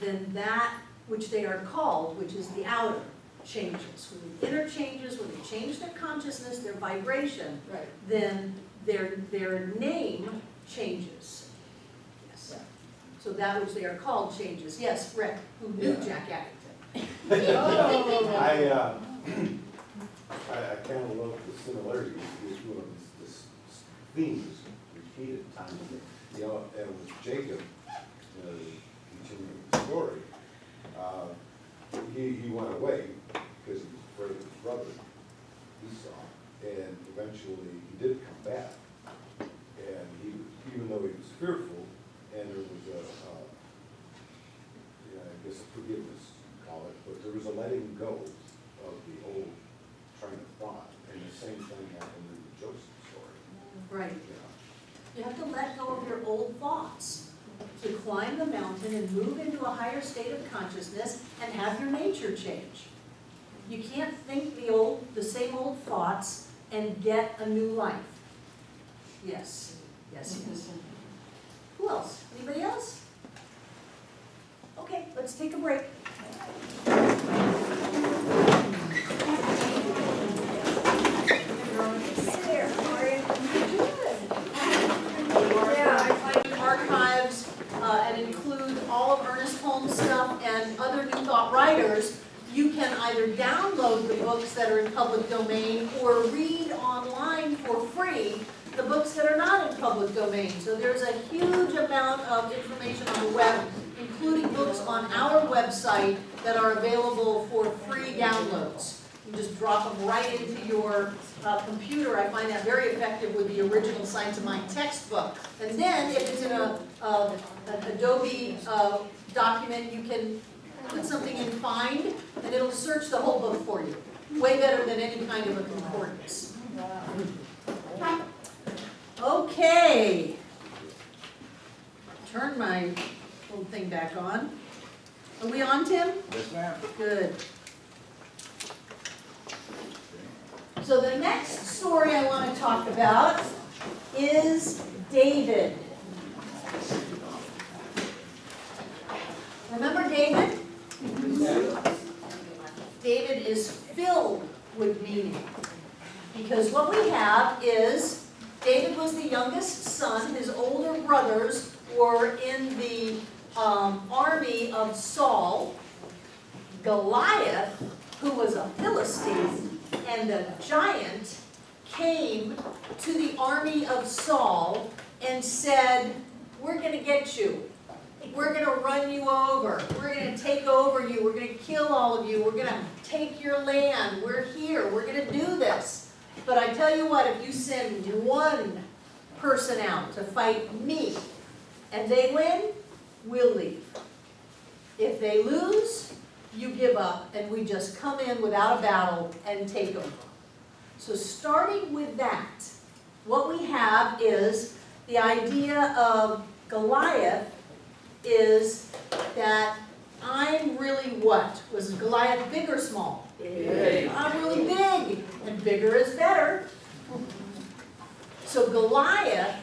then that which they are called, which is the outer, changes. When the inner changes, when they change their consciousness, their vibration, Right. then their name changes. Yes. So that which they are called changes. Yes, Rick, who knew Jack Addington. Oh. I kind of love the similarities between this themes repeated time and again. You know, and with Jacob, continuing the story, he went away because he was afraid of his brother Esau, and eventually he did come back. And even though he was fearful, and there was I guess a forgiveness, you call it, but there was a letting go of the old train of thought, and the same thing happened in the Joseph story. Right. Yeah. You have to let go of your old thoughts to climb the mountain and move into a higher state of consciousness and have your nature change. You can't think the same old thoughts and get a new life. Yes, yes, yes. Who else? Anybody else? Okay, let's take a break. Archives and include all of Ernest Holmes' stuff and other New Thought writers. you can either download the books that are in public domain or read online for free the books that are not in public domain. So there's a huge amount of information on the web, including books on our website that are available for free downloads. You just drop them right into your computer. I find that very effective with the original Science of Mind textbook. And then if it's in an Adobe document, you can put something in Find, and it'll search the whole book for you. Way better than any kind of a concordance. Okay. Turn my little thing back on. Are we on, Tim? Yes, ma'am. Good. So the next story I want to talk about is David. Remember David? David is filled with meaning. Because what we have is David was the youngest son. His older brothers were in the army of Saul. Goliath, who was a Philistine and a giant, came to the army of Saul and said, "We're going to get you. We're going to run you over. We're going to take over you. We're going to kill all of you. We're going to take your land. We're here. We're going to do this. But I tell you what, if you send one person out to fight me and they win, we'll leave. If they lose, you give up and we just come in without a battle and take over." So starting with that, what we have is the idea of Goliath is that I'm really what? Was Goliath big or small? Big. I'm really big, and bigger is better. So Goliath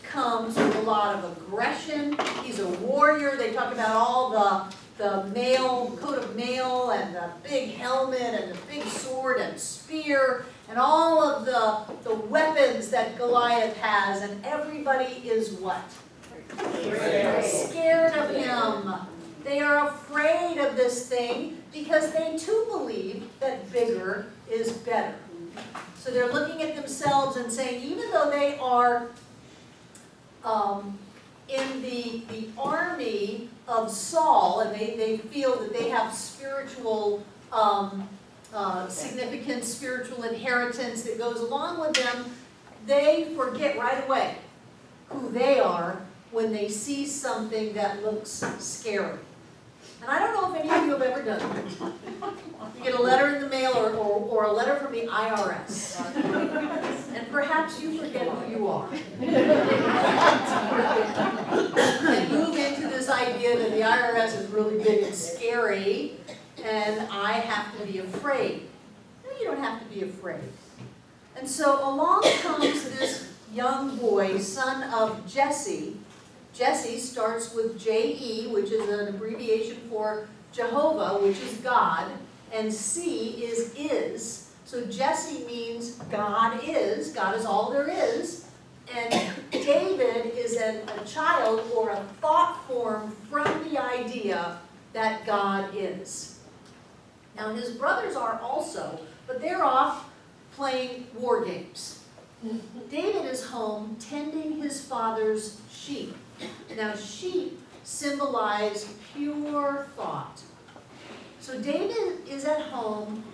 comes with a lot of aggression. He's a warrior. They talk about all the mail, coat of mail, and the big helmet, and the big sword and spear, and all of the weapons that Goliath has, and everybody is what? Scared of him. They are afraid of this thing because they too believe that bigger is better. So they're looking at themselves and saying, even though they are in the army of Saul, and they feel that they have spiritual significance, spiritual inheritance that goes along with them, they forget right away who they are when they see something that looks scary. And I don't know if any of you have ever done that. You get a letter in the mail or a letter from the IRS. And perhaps you forget who you are. And move into this idea that the IRS is really big and scary, and I have to be afraid. No, you don't have to be afraid. And so along comes this young boy, son of Jesse. Jesse starts with J-E, which is an abbreviation for Jehovah, which is God, and C is. So Jesse means God is all there is, and David is a child or a thought form from the idea that God is. Now his brothers are also, but they're off playing war games. David is home tending his father's sheep. Now sheep symbolize pure thought. So David is at home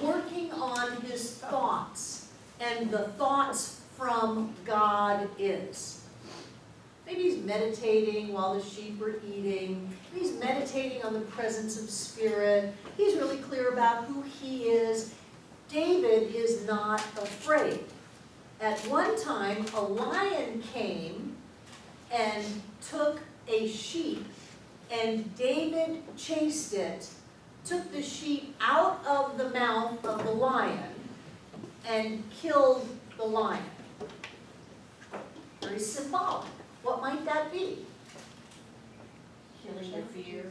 working on his thoughts, and the thoughts from God is. Maybe he's meditating while the sheep are eating. He's meditating on the presence of spirit. He's really clear about who he is. David is not afraid. At one time, a lion came and took a sheep, and David chased it, took the sheep out of the mouth of the lion, and killed the lion. Very symbolic. What might that be? Killing the fear.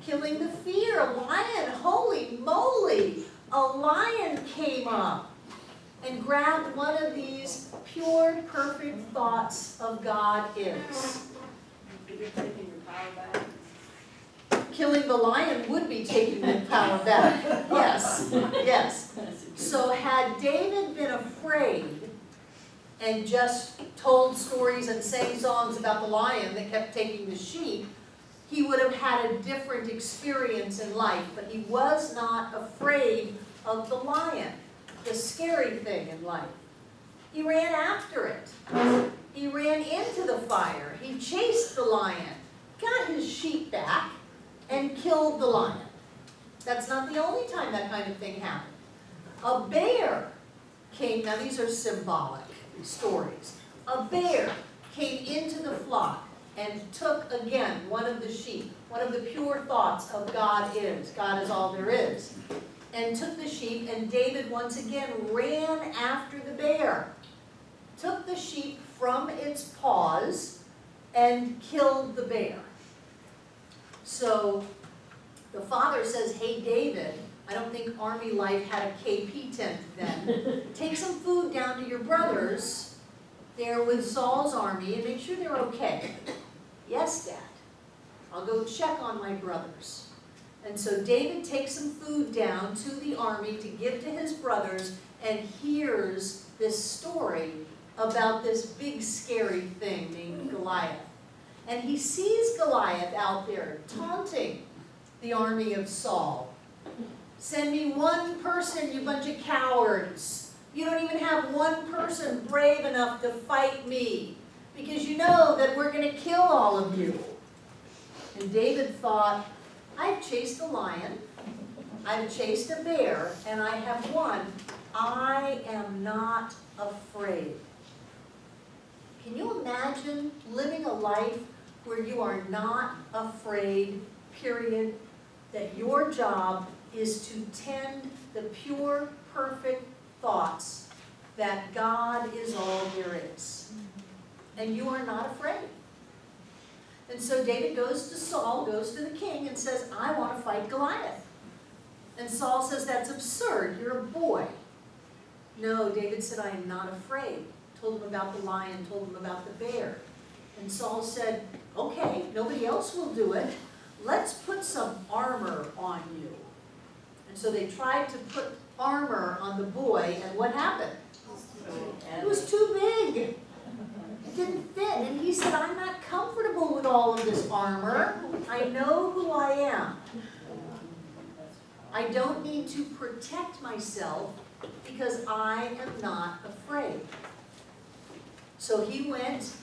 Killing the fear. A lion, holy moly! A lion came up and grabbed one of these pure, perfect thoughts of God is. You're taking your power back. killing the lion would be taking the power back. Yes, yes. So had David been afraid and just told stories and sang songs about the lion that kept taking the sheep, he would have had a different experience in life. But he was not afraid of the lion, the scary thing in life. He ran after it. He ran into the fire. He chased the lion, got his sheep back, and killed the lion. That's not the only time that kind of thing happened. A bear came, now these are symbolic stories. A bear came into the flock and took again one of the sheep, one of the pure thoughts of God is all there is, and took the sheep, and David once again ran after the bear, took the sheep from its paws and killed the bear. So the father says, hey David, I don't think Army Life had a KP tent then. Take some food down to your brothers there with Saul's army and make sure they're okay. Yes, Dad. I'll go check on my brothers. And so David takes some food down to the army to give to his brothers and hears this story about this big scary thing named Goliath. And he sees Goliath out there taunting the army of Saul. Send me one person, you bunch of cowards. You don't even have one person brave enough to fight me because you know that we're going to kill all of you. And David thought, I've chased a lion, I've chased a bear, and I have won. I am not afraid. Can you imagine living a life where you are not afraid, period? That your job is to tend the pure, perfect thoughts that God is all there is. And you are not afraid. And so David goes to Saul, goes to the king, and says, I want to fight Goliath. And Saul says, that's absurd, you're a boy. No, David said, I am not afraid. Told him about the lion, told him about the bear. And Saul said, okay, nobody else will do it. Let's put some armor on you. And so they tried to put armor on the boy, and what happened? It was too big. It didn't fit. And he said, I'm not comfortable with all of this armor. I know who I am. I don't need to protect myself because I am not afraid. So he went,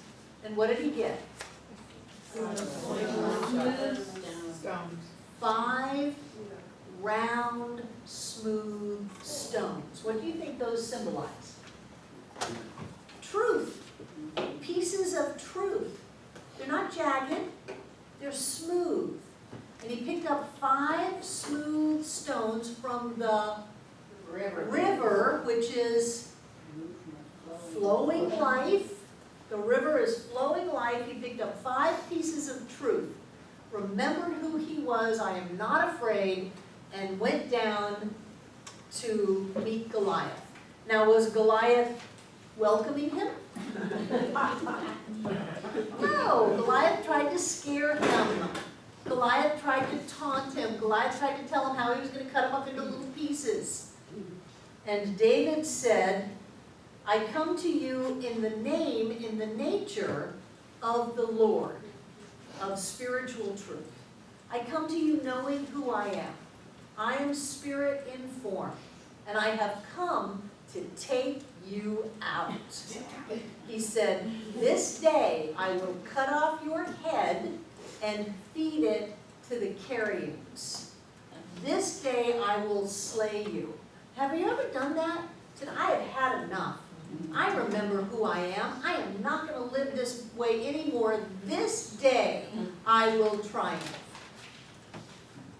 and what did he get? Stones. 5 round, smooth stones. What do you think those symbolize? Truth. Pieces of truth. They're not jagged, they're smooth. And he picked up 5 smooth stones from the river, which is flowing life. The river is flowing life. He picked up 5 pieces of truth. Remembered who he was, I am not afraid, and went down to meet Goliath. Now, was Goliath welcoming him? No, Goliath tried to scare him. Goliath tried to taunt him. Goliath tried to tell him how he was going to cut him up into little pieces. And David said, I come to you in the name, in the nature of the Lord, of spiritual truth. I come to you knowing who I am. I am spirit in form, and I have come to take you out. He said, this day I will cut off your head and feed it to the carrions. This day I will slay you. Have you ever done that? Said, I have had enough. I remember who I am. I am not going to live this way anymore. This day I will triumph.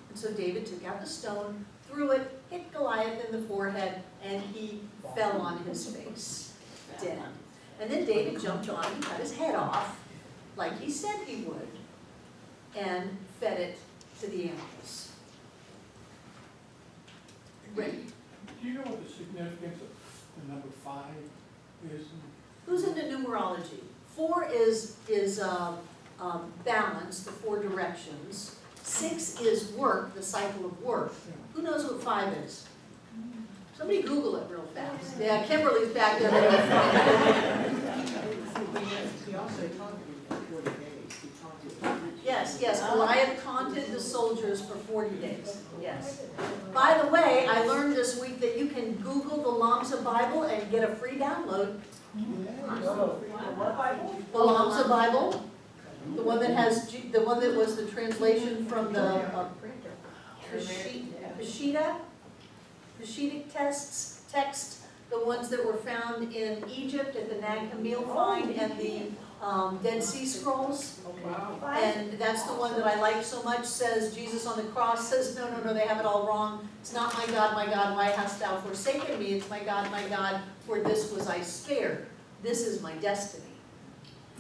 And so David took out the stone, threw it, hit Goliath in the forehead, and he fell on his face, dead. And then David jumped on and cut his head off, like he said he would, and fed it to the animals. Ready? Do you know what the significance of the number 5 is? Who's into numerology? 4 is balance, the 4 directions. 6 is work, the cycle of work. Who knows what 5 is? Somebody Google it real fast. Yeah, Kimberly's back there. He also taunted him for 40 days. He taunted. Yes, Goliath taunted the soldiers for 40 days, yes. By the way, I learned this week that you can Google the Lamsa Bible and get a free download. What Bible? The Lamsa Bible, the one that has, the one that was the translation from the Peshitic text, the ones that were found in Egypt at the Nag Hammil find and the Dead Sea Scrolls. And that's the one that I like so much, says Jesus on the cross says, no, they have it all wrong. It's not my God, why hast thou forsaken me? It's my God, for this was I spared. This is my destiny.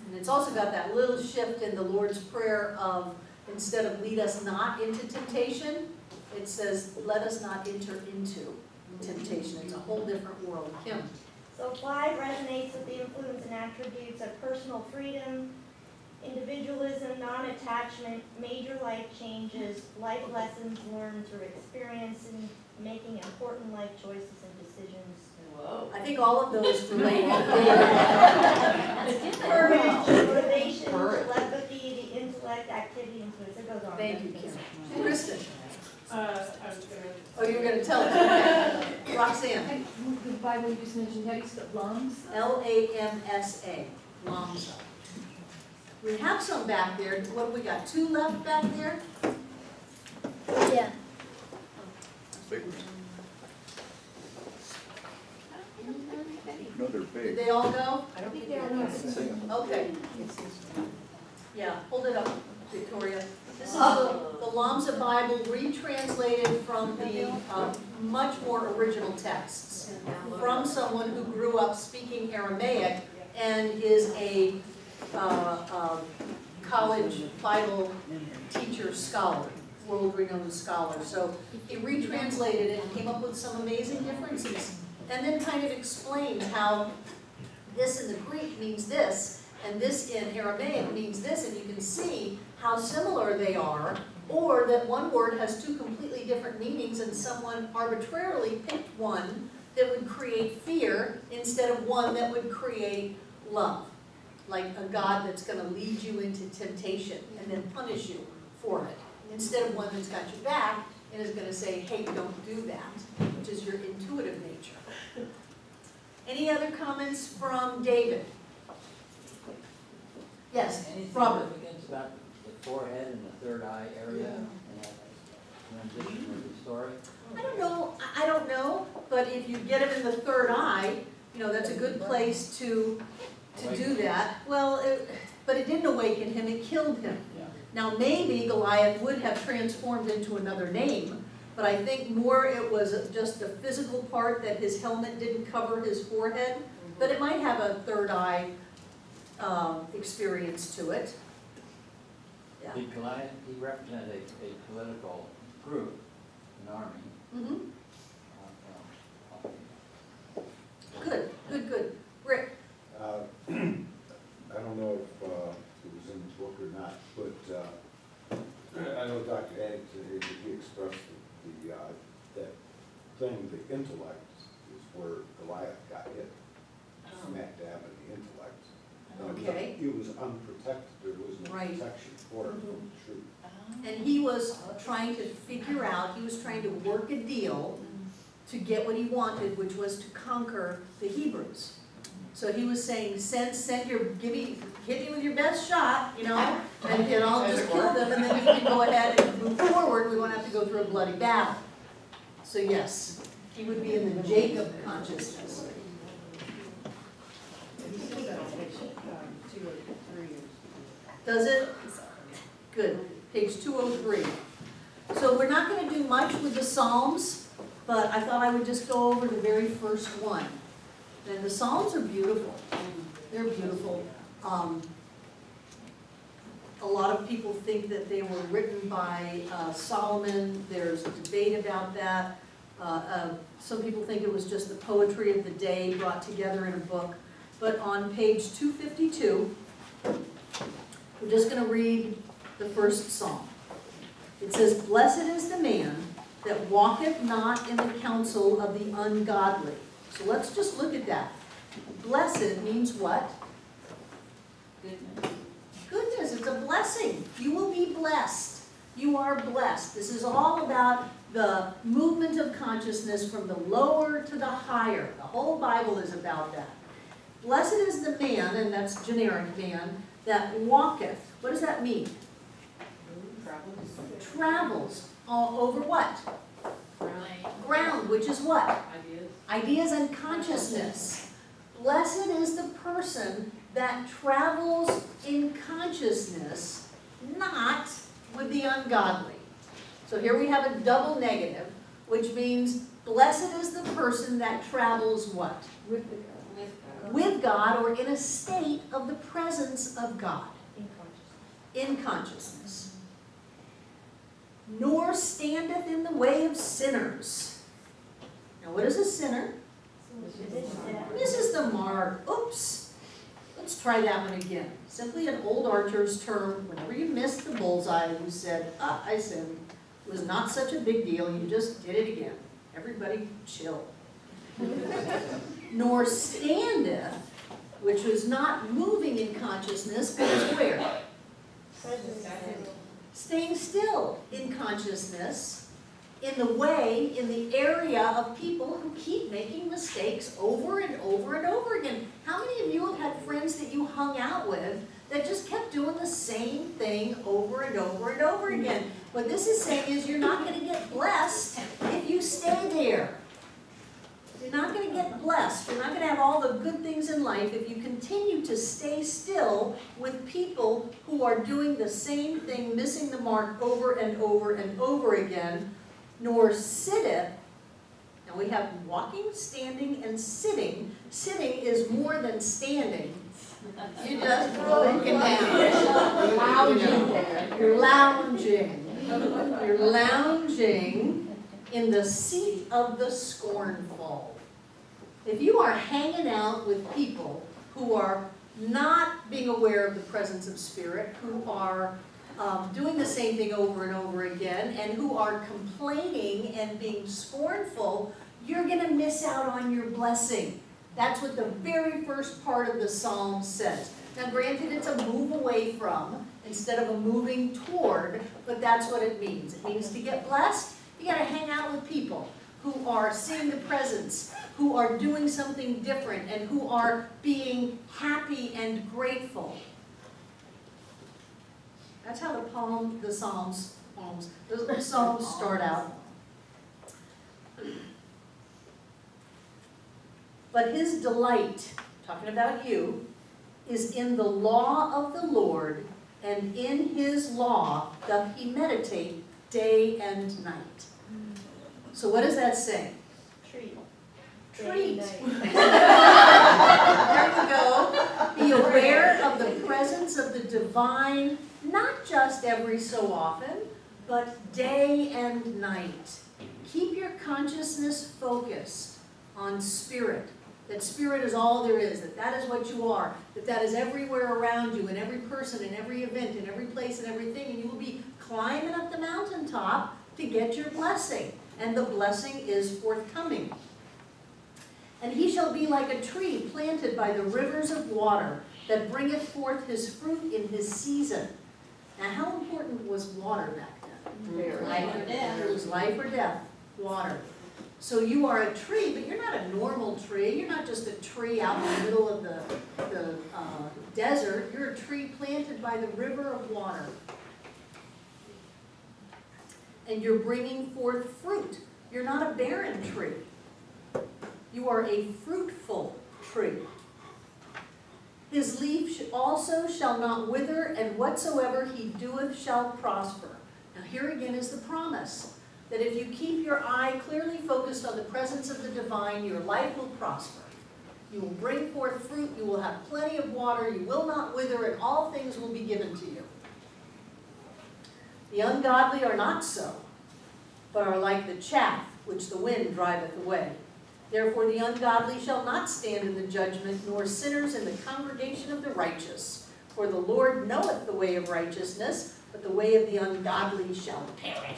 And it's also got that little shift in the Lord's Prayer of, instead of lead us not into temptation, it says, let us not enter into temptation. It's a whole different world. Kim? So 5 resonates with the influence and attributes of personal freedom, individualism, non-attachment, major life changes, life lessons learned through experience, and making important life choices and decisions. I think all of those relate. Courage, motivation, telepathy, the intellect, activity, influence. It goes on. Thank you, Kim. Kristen? I was gonna. Oh, you were going to tell us. Okay. Roxanne? The Bible you just mentioned, how do you spell Lams? Lamsa. Lamsa. We have some back there. What have we got? 2 left back there? Yeah. No, they're Did big. they all go? I think they are. Okay. Yeah, hold it up, Victoria. This is the Lamsa Bible retranslated from the much more original texts from someone who grew up speaking Aramaic and is a college Bible teacher scholar, world-renowned scholar. So he retranslated it and came up with some amazing differences, and then kind of explains how this in the Greek means this, and this in Aramaic means this, and you can see how similar they are, or that one word has 2 completely different meanings and someone arbitrarily picked one that would create fear instead of one that would create love. Like a God that's going to lead you into temptation and then punish you for it, instead of one that's got your back and is going to say, hey, don't do that, which is your intuitive nature. Any other comments from David? Yes, Anything Robert. significant about the forehead and the third eye area and that rendition of the story? I don't know, but if you get him in the third eye, that's a good place to do that. Well, but it didn't awaken him, it killed him. Yeah. Now maybe Goliath would have transformed into another name, but I think more it was just a physical part that his helmet didn't cover his forehead, but it might have a third eye experience to it. Yeah. Did Goliath, he represented a political group, an army. Mm-hmm. Good. Rick? I don't know if it was in the book or not, but I know Dr. Addington, he expressed that thing, the intellect, is where Goliath got hit, smack dab in the intellect. Okay. It was unprotected, there was no Right. protection for it from the truth. And he was trying to figure out, he was trying to work a deal to get what he wanted, which was to conquer the Hebrews. So he was saying, hit me with your best shot, and I'll just kill them, and then you can go ahead and move forward, we won't have to go through a bloody battle. So yes, he would be in the Jacob consciousness. He says that on page 2 or 3. Does it? Good, page 203. So we're not going to do much with the Psalms, but I thought I would just go over the very first one. And the Psalms are beautiful. They're beautiful. A lot of people think that they were written by Solomon. There's a debate about that. Some people think it was just the poetry of the day brought together in a book. But on page 252, we're just going to read the first psalm. It It says, blessed is the man that walketh not in the counsel of the ungodly. So let's just look at that. Blessed means what? Goodness. Goodness, it's a blessing. You will be blessed. You are blessed. This is all about the movement of consciousness from the lower to the higher. The whole Bible is about that. Blessed is the man, and that's generic man, that walketh. What does that mean? Travels all over what? Ground, which is what? Ideas. Ideas and consciousness. Blessed is the person that travels in consciousness, not with the ungodly. So here we have a double negative, which means blessed is the person that travels what? With the With God, or in a state of the presence of God. In consciousness. Nor standeth in the way of sinners. Now what is a sinner? Misses the mark. Oops. Let's try that one again. Simply an old archer's term. Whenever you missed the bullseye, you said, ah, I sinned. It was not such a big deal. You just did it again. Everybody chill. Nor standeth, which was not moving in consciousness, but is where? Staying still in consciousness, in the way, in the area of people who keep making mistakes over and over and over again. How many of you have had friends that you hung out with that just kept doing the same thing over and over and over again? What this is saying is you're not going to get blessed if you stay there. You're not going to get blessed. You're not going to have all the good things in life if you continue to stay still with people who are doing the same thing, missing the mark over and over and over again. Nor sitteth. Now we have walking, standing, and sitting. Sitting is more than standing. You just broken down. Lounging there. You're lounging. You're lounging in the seat of the scornful. If you are hanging out with people who are not being aware of the presence of Spirit, who are doing the same thing over and over again, and who are complaining and being scornful, you're going to miss out on your blessing. That's what the very first part of the psalm says. Now granted, it's a move away from instead of a moving toward, but that's what it means. It means to get blessed, you got to hang out with people who are seeing the presence, who are doing something different, and who are being happy and grateful. That's how the Psalms start out. But his delight, talking about you, is in the law of the Lord, and in his law doth he meditate day and night. So what does that say? Treat. Treat. There you go. Be aware of the presence of the divine, not just every so often, but day and night. Keep your consciousness focused on Spirit. That Spirit is all there is, that is what you are, that is everywhere around you, in every person, in every event, in every place, and everything, and you will be climbing up the mountaintop to get your blessing. And the blessing is forthcoming. And he shall be like a tree planted by the rivers of water, that bringeth forth his fruit in his season. Now, how important was water back then? Life or death. It was life or death, water. So you are a tree, but you're not a normal tree. You're not just a tree out in the middle of the desert. You're a tree planted by the river of water. And you're bringing forth fruit. You're not a barren tree. You are a fruitful tree. His leaf also shall not wither, and whatsoever he doeth shall prosper. Now here again is the promise, that if you keep your eye clearly focused on the presence of the divine, your life will prosper. You will bring forth fruit, you will have plenty of water, you will not wither, and all things will be given to you. The ungodly are not so, but are like the chaff which the wind driveth away. Therefore the ungodly shall not stand in the judgment, nor sinners in the congregation of the righteous. For the Lord knoweth the way of righteousness, but the way of the ungodly shall perish.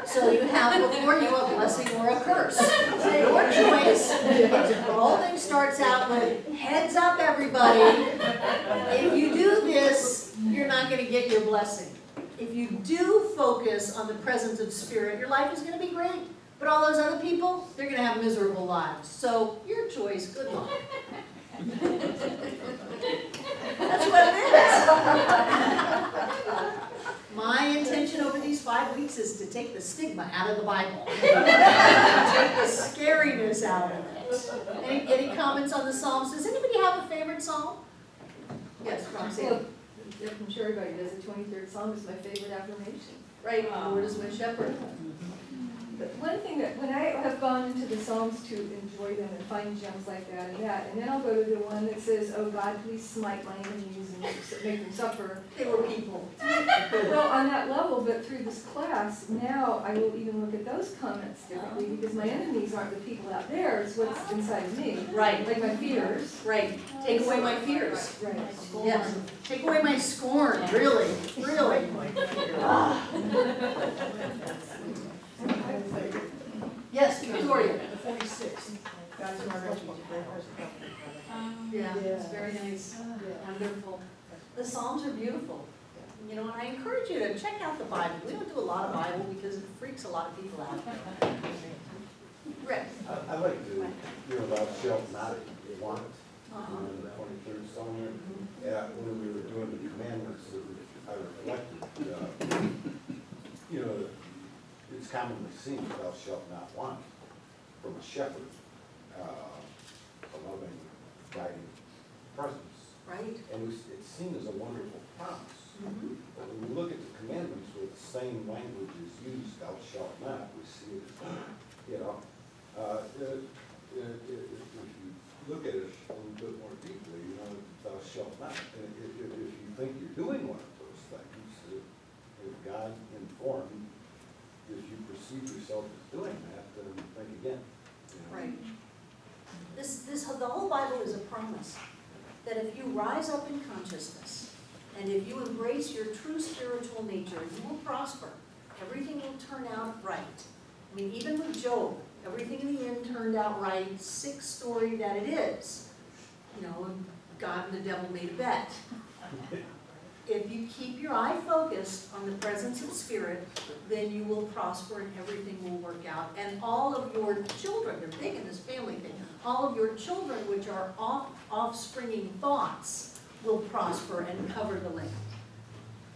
So you have before you a blessing or a curse. Your choice. The whole thing starts out with, heads up everybody. If you do this, you're not gonna get your blessing. If you do focus on the presence of spirit, your life is gonna be great. But all those other people, they're gonna have miserable lives. So your choice, good luck. That's what it is. My intention over these 5 weeks is to take the stigma out of the Bible. Take the scariness out of it. Any comments on the Psalms? Does anybody have a favorite Psalm? Yes, Roxanne. Well, I'm sure everybody does. The 23rd Psalm is my favorite affirmation. Right, the Lord is my shepherd. But one thing that, when I have gone into the Psalms to enjoy them and find gems like that and that, and then I'll go to the one that says, oh God, please smite my enemies and make them suffer. They were people. Well, on that level, but through this class, now I will even look at those comments differently because my enemies aren't the people out there, it's what's inside of me. Right. Like my fears. Right. Take away my fears. Right. Yes. Take away my scorn, really, really. Yes, Victoria. The 46th, God's Murder Teacher, very hard to come. Yeah, it's very nice, wonderful. The Psalms are beautiful. You know, and I encourage you to check out the Bible. We don't do a lot of Bible because it freaks a lot of people out. Rick? I like to, thou shalt not want, in the 23rd Psalm there. Yeah, when we were doing the commandments, I reflected, it's commonly seen, thou shalt not want from a shepherd, a loving, guiding presence. Right? And it's seen as a wonderful promise. Mhm. But when we look at the commandments where the same language is used, thou shalt not, we see it as, if you look at it a little bit more deeply, thou shalt not. And if you think you're doing one of those things, if God informed, if you perceive yourself as doing that, then think again. Right. The whole Bible is a promise that if you rise up in consciousness and if you embrace your true spiritual nature, you will prosper. Everything will turn out right. I mean, even with Job, everything in the end turned out right, sick story that it is. God and the devil made a bet. If you keep your eye focused on the presence of spirit, then you will prosper and everything will work out. And all of your children, they're big in this family thing, all of your children, which are offspringing thoughts, will prosper and cover the land.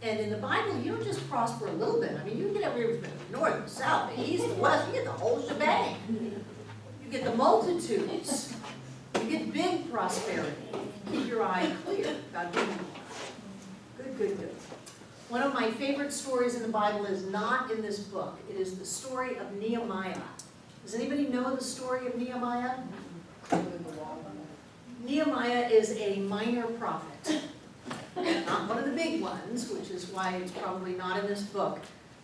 And in the Bible, you don't just prosper a little bit. I mean, you get everything from the north, the south, the east, the west, you get the whole shebang. You get the multitudes. You get big prosperity. Keep your eye clear. God give you. Good. One of my favorite stories in the Bible is not in this book. It is the story of Nehemiah. Does anybody know the story of Nehemiah? Nehemiah is a minor prophet. Not one of the big ones, which is why it's probably not in this book.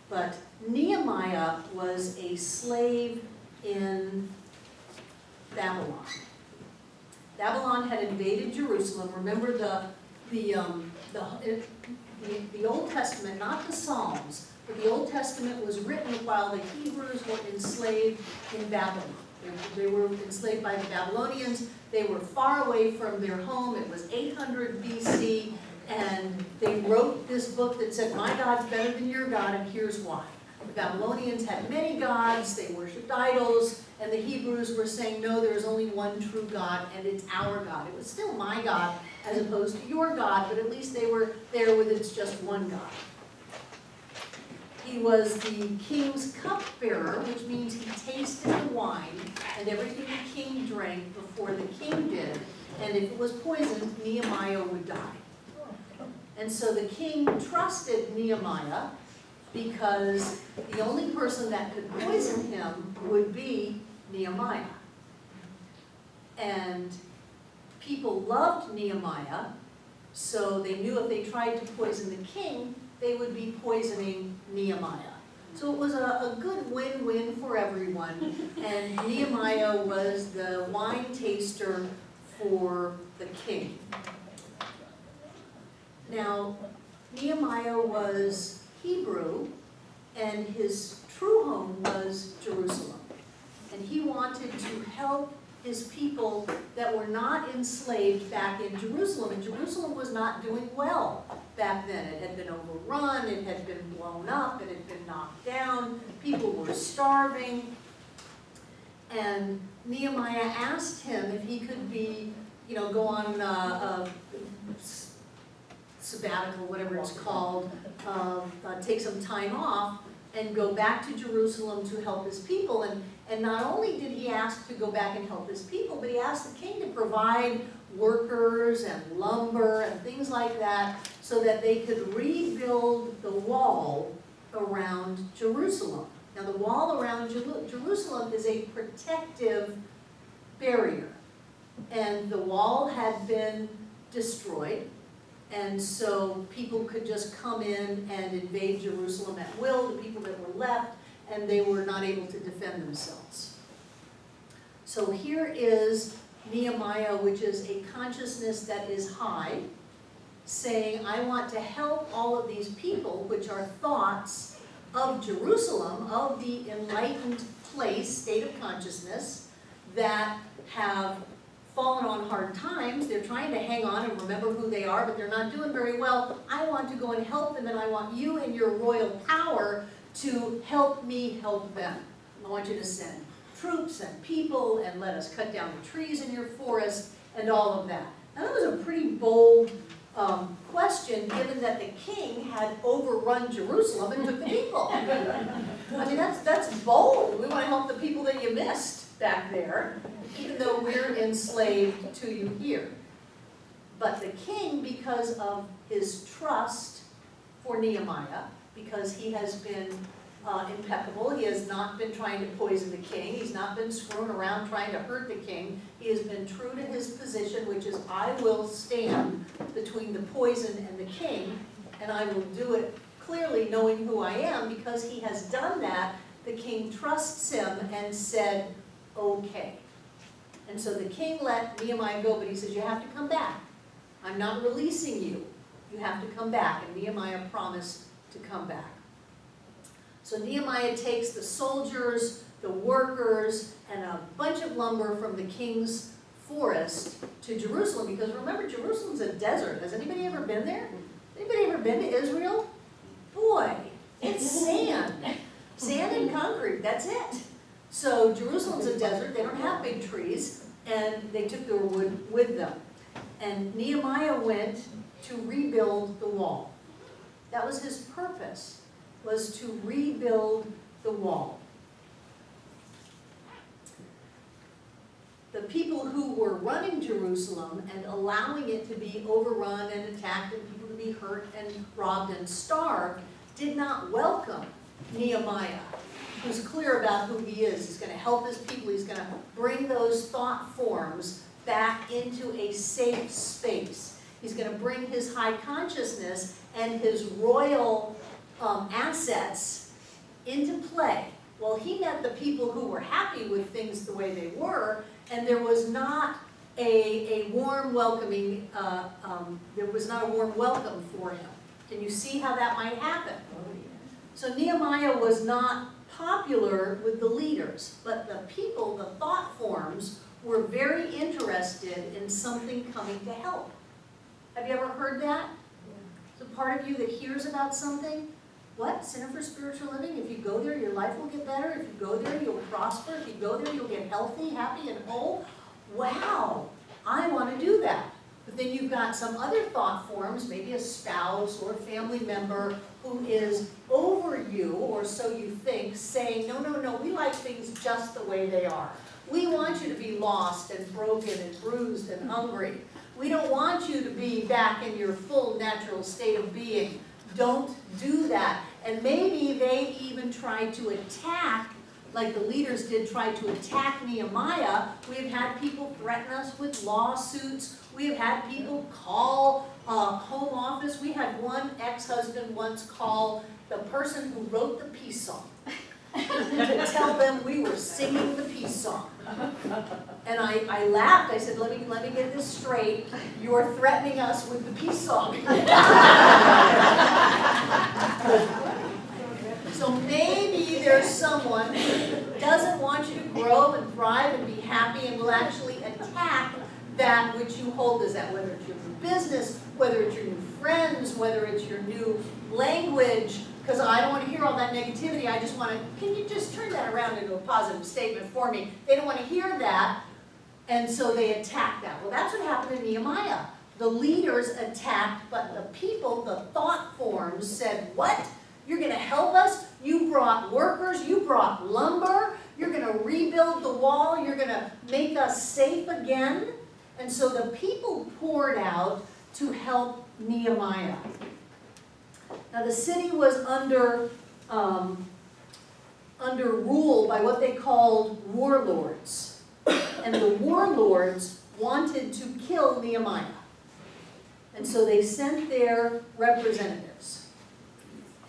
But Nehemiah was a slave in Babylon. Babylon had invaded Jerusalem. Remember the Old Testament, not the Psalms, but the Old Testament was written while the Hebrews were enslaved in Babylon. They were enslaved by the Babylonians. They were far away from their home. It was 800 BC, and they wrote this book that said, my God's better than your God, and here's why. The Babylonians had many gods, they worshipped idols, and the Hebrews were saying, no, there is only one true God, and it's our God. It was still my God, as opposed to your God, but at least they were there with it's just one God. He was the king's cupbearer, which means he tasted the wine and everything the king drank before the king did, and if it was poisoned, Nehemiah would die. And so the king trusted Nehemiah because the only person that could poison him would be Nehemiah. And people loved Nehemiah, so they knew if they tried to poison the king, they would be poisoning Nehemiah. So it was a good win-win for everyone, and Nehemiah was the wine taster for the king. Now, Nehemiah was Hebrew, and his true home was Jerusalem. And he wanted to help his people that were not enslaved back in Jerusalem. And Jerusalem was not doing well back then. It had been overrun, it had been blown up, it had been knocked down, people were starving. And Nehemiah asked him if he could be, go on a sabbatical, whatever it's called, take some time off and go back to Jerusalem to help his people. And not only did he ask to go back and help his people, but he asked the king to provide workers and lumber and things like that so that they could rebuild the wall around Jerusalem. Now, the wall around Jerusalem is a protective barrier, and the wall had been destroyed, and so people could just come in and invade Jerusalem at will, the people that were left, and they were not able to defend themselves. So here is Nehemiah, which is a consciousness that is high, saying, I want to help all of these people, which are thoughts of Jerusalem, of the enlightened place, state of consciousness, that have fallen on hard times. They're trying to hang on and remember who they are, but they're not doing very well. I want to go and help them, and I want you in your royal power to help me help them. I want you to send troops and people, and let us cut down the trees in your forest, and all of that. Now, that was a pretty bold question, given that the king had overrun Jerusalem and took the people. I mean, that's bold. We want to help the people that you missed back there, even though we're enslaved to you here. But the king, because of his trust for Nehemiah, because he has been impeccable, he has not been trying to poison the king, he's not been screwing around trying to hurt the king, he has been true to his position, which is, I will stand between the poison and the king, and I will do it clearly knowing who I am. Because he has done that, the king trusts him and said, okay. And so the king let Nehemiah go, but he says, you have to come back. I'm not releasing you. You have to come back. And Nehemiah promised to come back. So Nehemiah takes the soldiers, the workers, and a bunch of lumber from the king's forest to Jerusalem. Because remember, Jerusalem's a desert. Has anybody ever been there? Anybody ever been to Israel? Boy, it's sand. Sand and concrete, that's it. So Jerusalem's a desert, they don't have big trees, and they took their wood with them. And Nehemiah went to rebuild the wall. That was his purpose, was to rebuild the wall. The people who were running Jerusalem and allowing it to be overrun and attacked and people to be hurt and robbed and starved did not welcome Nehemiah, who's clear about who he is. He's going to help his people. He's going to bring those thought forms back into a safe space. He's going to bring his high consciousness and his royal assets into play. Well, he met the people who were happy with things the way they were, and there was not a warm welcoming. There was not a warm welcome for him. Can you see how that might happen? So Nehemiah was not popular with the leaders, but the people, the thought forms, were very interested in something coming to help. Have you ever heard that? So part of you that hears about something, what? Center for Spiritual Living? If you go there, your life will get better. If you go there, you'll prosper. If you go there, you'll get healthy, happy, and whole. Wow, I want to do that. But then you've got some other thought forms, maybe a spouse or a family member who is over you, or so you think, saying, no, no, no, we like things just the way they are. We want you to be lost and broken and bruised and hungry. We don't want you to be back in your full natural state of being. Don't do that. And maybe they even try to attack, like the leaders did, try to attack Nehemiah. We've had people threaten us with lawsuits. We have had people call home office. We had one ex-husband once call the person who wrote the peace song to tell them we were singing the peace song. And I laughed, I said, let me get this straight, you're threatening us with the peace song. So maybe there's someone who doesn't want you to grow and thrive and be happy and will actually attack that which you hold as that, whether it's your new business, whether it's your new friends, whether it's your new language, because I don't want to hear all that negativity. I just want to, can you just turn that around into a positive statement for me? They don't want to hear that, and so they attack that. Well, that's what happened in Nehemiah. The leaders attacked, but the people, the thought forms said, what? You're going to help us? You brought workers, you brought lumber, you're going to rebuild the wall, you're going to make us safe again? And so the people poured out to help Nehemiah. Now the city was under rule by what they called warlords. And the warlords wanted to kill Nehemiah. And so they sent their representatives.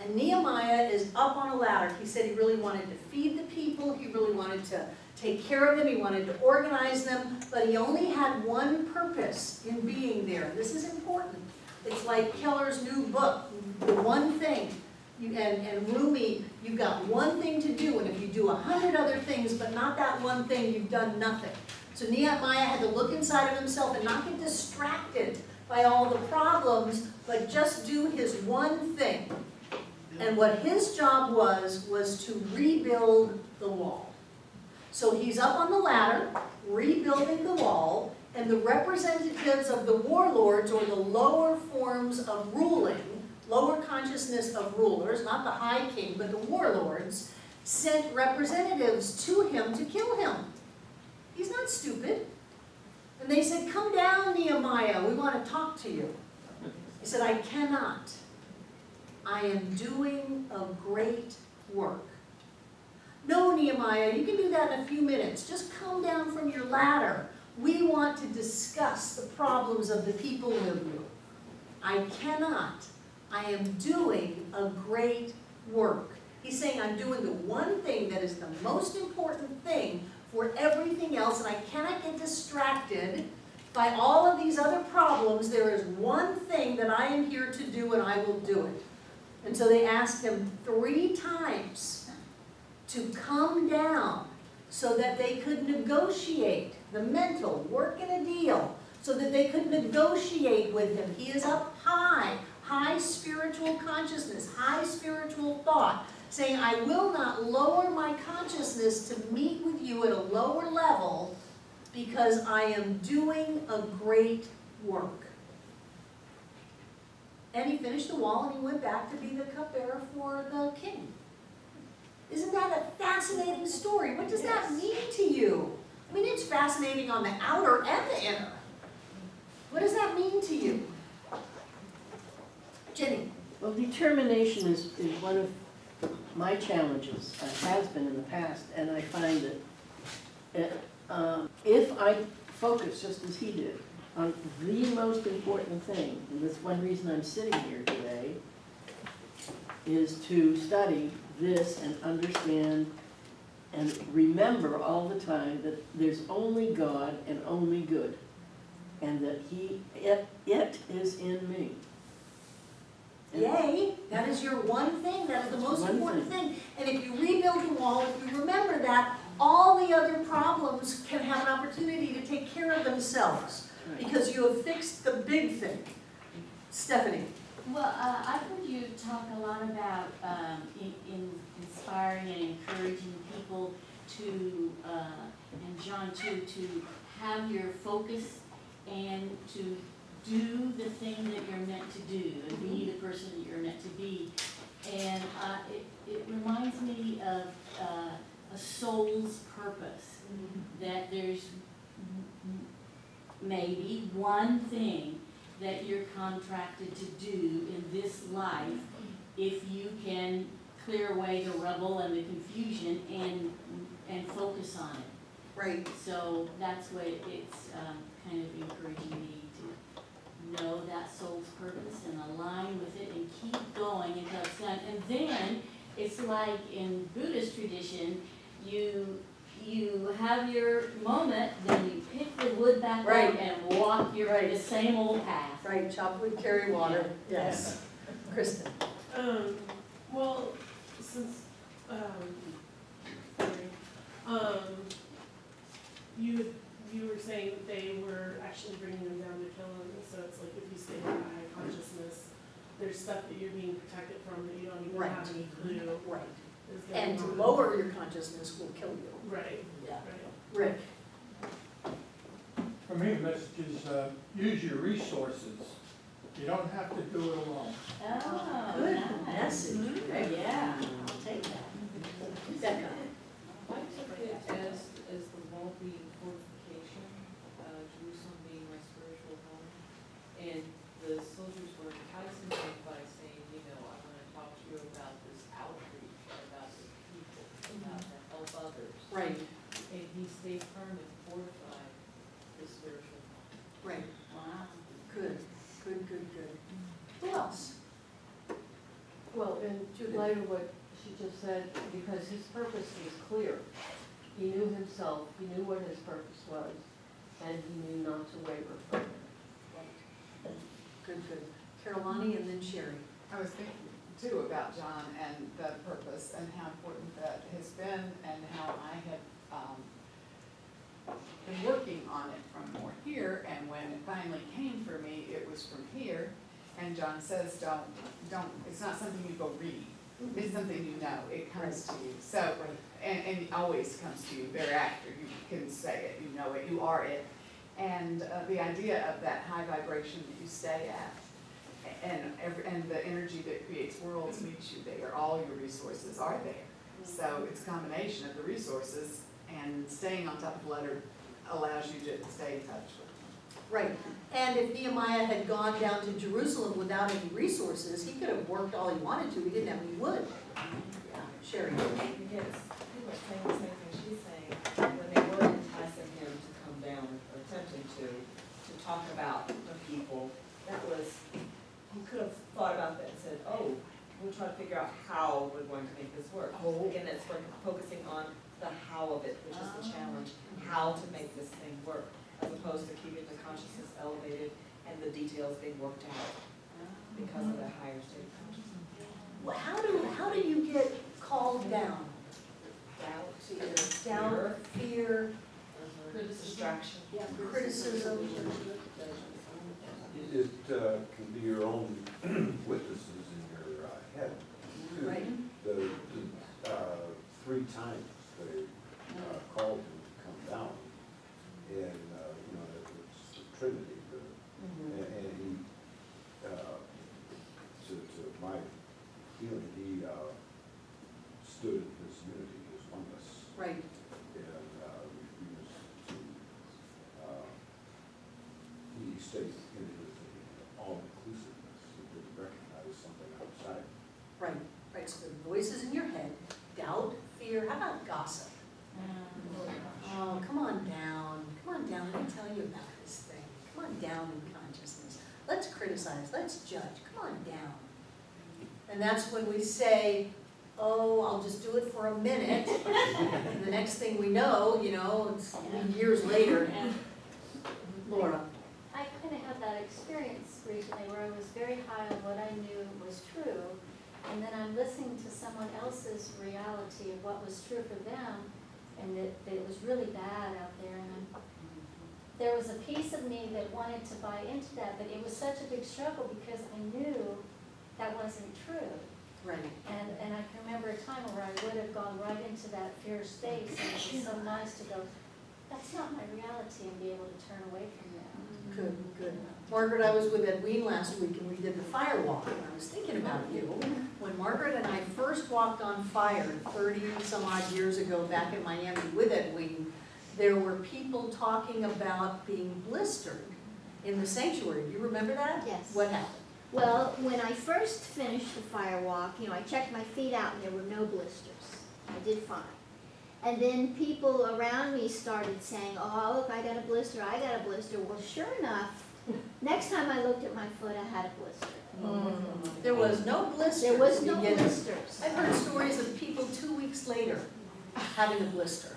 And Nehemiah is up on a ladder. He said he really wanted to feed the people. He really wanted to take care of them. He wanted to organize them. But he only had one purpose in being there. This is important. It's like Keller's new book, The One Thing. And Rumi, you've got one thing to do. And if you do 100 other things, but not that one thing, you've done nothing. So Nehemiah had to look inside of himself and not get distracted by all the problems, but just do his one thing. And what his job was to rebuild the wall. So he's up on the ladder, rebuilding the wall, and the representatives of the warlords, or the lower forms of ruling, lower consciousness of rulers, not the high king, but the warlords, sent representatives to him to kill him. He's not stupid. And they said, come down, Nehemiah, we want to talk to you. He said, I cannot. I am doing a great work. No, Nehemiah, you can do that in a few minutes. Just come down from your ladder. We want to discuss the problems of the people with you. I cannot. I am doing a great work. He's saying I'm doing the one thing that is the most important thing for everything else, and I cannot get distracted by all of these other problems. There is one thing that I am here to do, and I will do it. And so they asked him 3 times to come down so that they could negotiate the mental, work in a deal, so that they could negotiate with him. He is up high, high spiritual consciousness, high spiritual thought, saying, I will not lower my consciousness to meet with you at a lower level because I am doing a great work. And he finished the wall and he went back to be the cupbearer for the king. Isn't that a fascinating story? What does that mean to you? I mean, it's fascinating on the outer and the inner. What does that mean to you? Jenny? Well, determination is one of my challenges, has been in the past, and I find that if I focus, just as he did, on the most important thing, and that's one reason I'm sitting here today, is to study this and understand and remember all the time that there's only God and only good, and that it is in me. Yay, that is your one thing, that is the most important thing. And if you rebuild the wall, if you remember that, all the other problems can have an opportunity to take care of themselves, because you have fixed the big thing. Stephanie? Well, I've heard you talk a lot about inspiring and encouraging people to, and John too, to have your focus and to do the thing that you're meant to do and be the person that you're meant to be. And it reminds me of a soul's purpose, that there's maybe one thing that you're contracted to do in this life if you can clear away the rubble and the confusion and focus on it. Right. So that's what it's kind of encouraging me to know that soul's purpose and align with it and keep going until it's done. And then it's like in Buddhist tradition, you have your moment, then you pick the wood back up Right. and walk the same old path. Right, chop wood, carry water, yes. Kristen? Well, since, you were saying that they were actually bringing them down to kill them, so it's like if you stay in a high consciousness, there's stuff that you're being protected from that you don't even have any clue Right. is going on. And to lower your consciousness will kill you. Right, Yeah. right. Rick? For me, the message is, use your resources. You don't have to do it alone. Oh, Good nice. message, Rick. Yeah, I'll take that. Becca? I took it as the wall being fortification, Jerusalem being my spiritual home. And the soldiers were enticing me by saying, you know, I want to talk to you about this outreach, about the people, about to help others. Right, And he stayed firm and fortified the spiritual home. right. Wow. Good, good, good, good. Who else? Well, in light of what she just said, because his purpose was clear. He knew himself, he knew what his purpose was, and he knew not to waver from it. Good, good. Carolani and then Sherry. I was thinking too about John and the purpose and how important that has been and how I had been working on it from more here, and when it finally came for me, it was from here. And John says, don't, it's not something you go read, it's something you know, it comes to you. So, and it always comes to you thereafter, you can say it, you know it, you are it. And the idea of that high vibration that you stay at, and the energy that creates worlds meets you there, all your resources are there. So it's a combination of the resources, and staying on top of the letter allows you to stay in touch with them. Right, and if Nehemiah had gone down to Jerusalem without any resources, he could have worked all he wanted to, he didn't have any wood. Yeah, Sherry? Yes, he was saying the same thing she's saying, when they were enticing him to come down, or attempting to talk about the people, that was, he could have thought about that and said, oh, we'll try to figure out how we're going to make this work. Again, that's focusing on the how of it, which is the challenge, how to make this thing work, as opposed to keeping the consciousness elevated and the details being worked out because of the higher state of consciousness. Well, how do you get called down? Doubt, Doubt, fear, distraction. criticism? It can be your own witnesses in your head. too. Right. The 3 times they called him to come down, and you know, it's the Trinity, and he, to my feeling, he stood in his unity, his oneness, Right. and refused to, he stayed in his all-inclusiveness. He didn't recognize something outside. Right, right, so the voices in your head, doubt, fear, how about gossip? Oh, come on down, let me tell you about this thing. Come on down in consciousness. Let's criticize, let's judge, come on down. And that's when we say, oh, I'll just do it for a minute. And the next thing we know, you know, it's years later. Laura. I kind of had that experience recently where I was very high on what I knew was true, and then I'm listening to someone else's reality of what was true for them, and that it was really bad out there, and there was a piece of me that wanted to buy into that, but it was such a big struggle because I knew that wasn't true. Right. And I can remember a time where I would have gone right into that fear space, and it was so nice to go, that's not my reality, and be able to turn away from that. Good, good. Margaret, I was with Edwene last week and we did the fire walk, and I was thinking about you. When Margaret and I first walked on fire 30 some odd years ago back in Miami with Edwene, there were people talking about being blistered in the sanctuary. Do you remember that? Yes. What happened? Well, when I first finished the fire walk, I checked my feet out and there were no blisters. I did fine. And then people around me started saying, oh, look, I got a blister, I got a blister. Well, sure enough, Next time I looked at my foot, I had a blister. There was no blisters. There was to no begin with. blisters. I've heard stories of people 2 weeks later having a blister.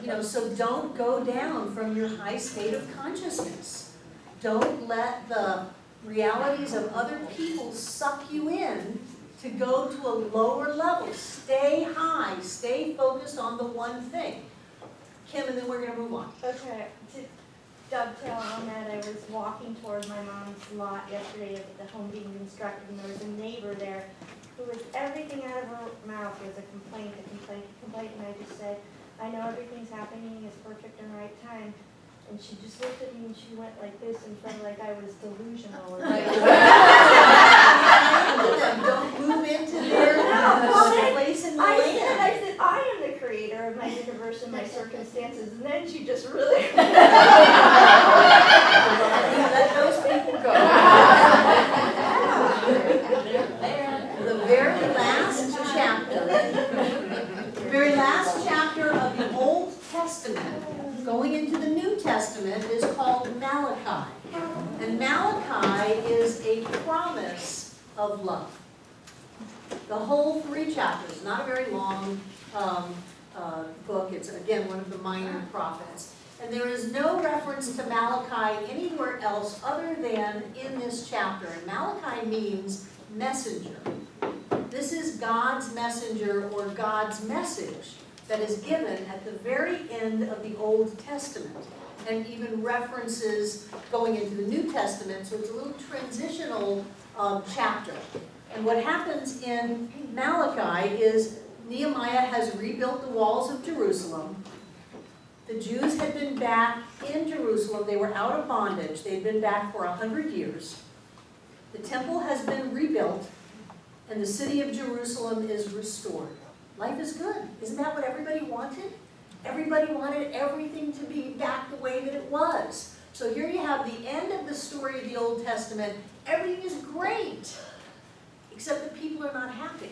You know, so don't go down from your high state of consciousness. Don't let the realities of other people suck you in to go to a lower level. Stay high, stay focused on the one thing. Kim, and then we're gonna move on. Okay, to dovetail on that, I was walking towards my mom's lot yesterday at the home being constructed, and there was a neighbor there who was, everything out of her mouth was a complaint, and I just said, I know everything's happening is perfect and right time. And she just looked at me and she went like this and felt like I was delusional. Or like, don't move into their place in the I land. said, I am the creator of my universe and my circumstances. And then she just really. Let those people go. The very last chapter of the Old Testament, going into the New Testament, is called Malachi. And Malachi is a promise of love. The whole 3 chapters, not a very long book. It's, again, one of the minor prophets. And there is no reference to Malachi anywhere else other than in this chapter. And Malachi means messenger. This is God's messenger or God's message that is given at the very end of the Old Testament, and even references going into the New Testament, so it's a little transitional chapter. And what happens in Malachi is Nehemiah has rebuilt the walls of Jerusalem. The Jews had been back in Jerusalem. They were out of bondage. They'd been back for 100 years. The temple has been rebuilt, and the city of Jerusalem is restored. Life is good. Isn't that what everybody wanted? Everybody wanted everything to be back the way that it was. So here you have the end of the story of the Old Testament. Everything is great, except the people are not happy.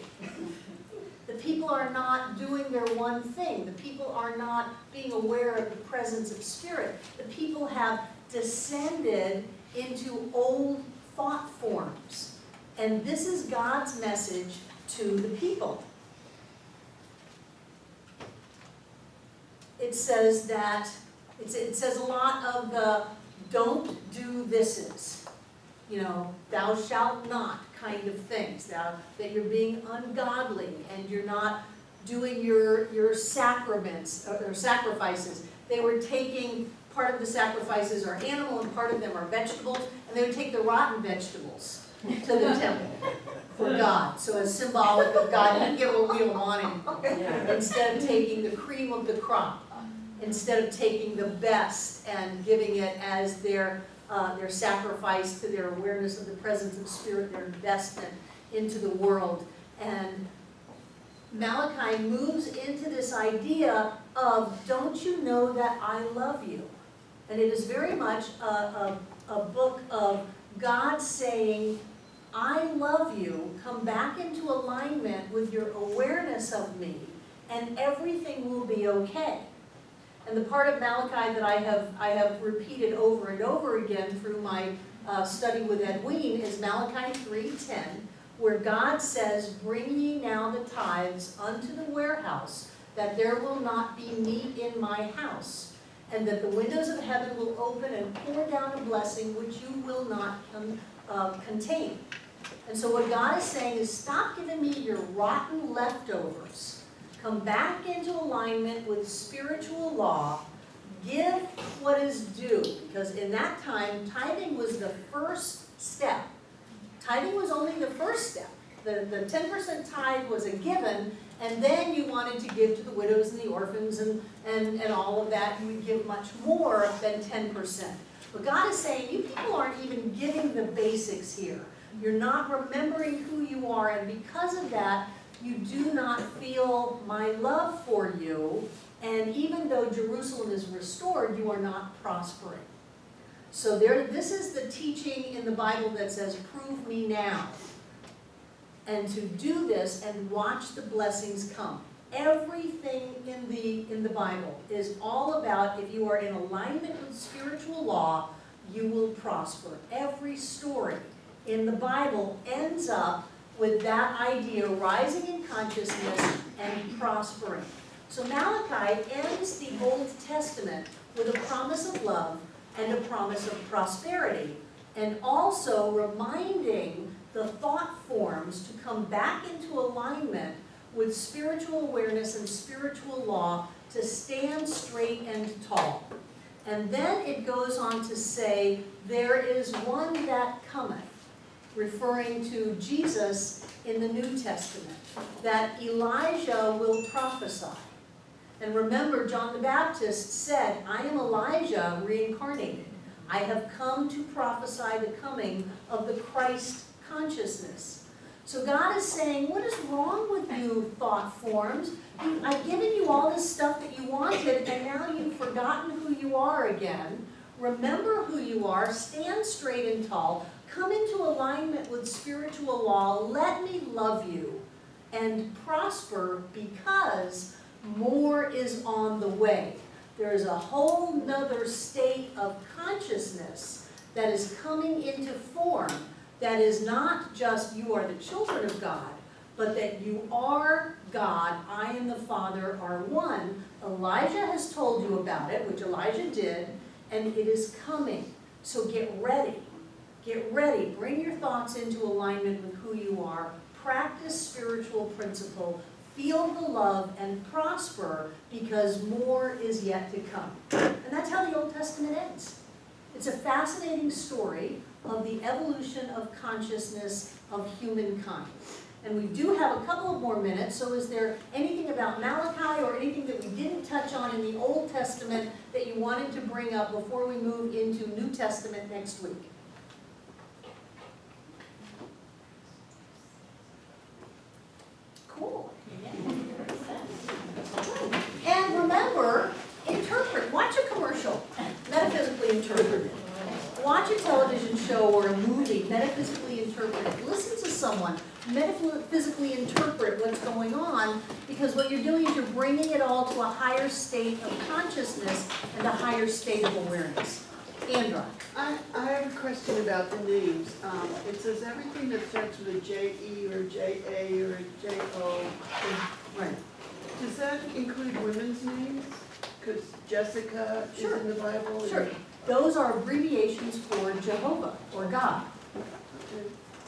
The people are not doing their one thing. The people are not being aware of the presence of spirit. The people have descended into old thought forms. And this is God's message to the people. It says that, it says a lot of the don't do thises, you know, thou shalt not kind of things, that you're being ungodly and you're not doing your sacraments or sacrifices. They were taking, part of the sacrifices are animal and part of them are vegetables, and they would take the rotten vegetables to the temple for God. So as symbolic of God, you get what we don't want anymore. Instead of taking the cream of the crop, instead of taking the best and giving it as their sacrifice to their awareness of the presence of spirit, their investment into the world. And Malachi moves into this idea of, don't you know that I love you? And it is very much a book of God saying, I love you, come back into alignment with your awareness of me, and everything will be okay. And the part of Malachi that I have repeated over and over again through my study with Edwene is Malachi 3:10, where God says, bring ye now the tithes unto the warehouse, that there will not be meat in my house, and that the windows of heaven will open and pour down a blessing which you will not contain. And so what God is saying is, stop giving me your rotten leftovers. Come back into alignment with spiritual law. Give what is due. Because in that time, tithing was the first step. Tithing was only the first step. The 10% tithe was a given, and then you wanted to give to the widows and the orphans and all of that. You would give much more than 10%. But God is saying, you people aren't even giving the basics here. You're not remembering who you are, and because of that, you do not feel my love for you, and even though Jerusalem is restored, you are not prospering. So this is the teaching in the Bible that says, prove me now. And to do this and watch the blessings come. Everything in the Bible is all about, if you are in alignment with spiritual law, you will prosper. Every story in the Bible ends up with that idea rising in consciousness and prospering. So Malachi ends the Old Testament with a promise of love and a promise of prosperity, and also reminding the thought forms to come back into alignment with spiritual awareness and spiritual law to stand straight and tall. And then it goes on to say, there is one that cometh, referring to Jesus in the New Testament, that Elijah will prophesy. And remember, John the Baptist said, I am Elijah reincarnated. I have come to prophesy the coming of the Christ consciousness. So God is saying, what is wrong with you, thought forms? I've given you all this stuff that you wanted, and now you've forgotten who you are again. Remember who you are, stand straight and tall, come into alignment with spiritual law, let me love you, and prosper, because more is on the way. There is a whole nother state of consciousness that is coming into form, that is not just you are the children of God, but that you are God, I and the Father are one. Elijah has told you about it, which Elijah did, and it is coming. So get ready. Get ready. Bring your thoughts into alignment with who you are. Practice spiritual principle. Feel the love and prosper, because more is yet to come. And that's how the Old Testament ends. It's a fascinating story of the evolution of consciousness of humankind. And we do have a couple of more minutes, so is there anything about Malachi or anything that we didn't touch on in the Old Testament that you wanted to bring up before we move into New Testament next week? Cool. And remember, interpret. Watch a commercial, metaphysically interpret it. Watch a television show or a movie, metaphysically interpret it. Listen to someone, metaphysically interpret what's going on, because what you're doing is you're bringing it all to a higher state of consciousness and a higher state of awareness. Andra. I have a question about the names. It says everything that starts with a J-E or J-A or a J-O. Right. Does that include women's names? Because Jessica is in the Bible. Sure. Those are abbreviations for Jehovah or God.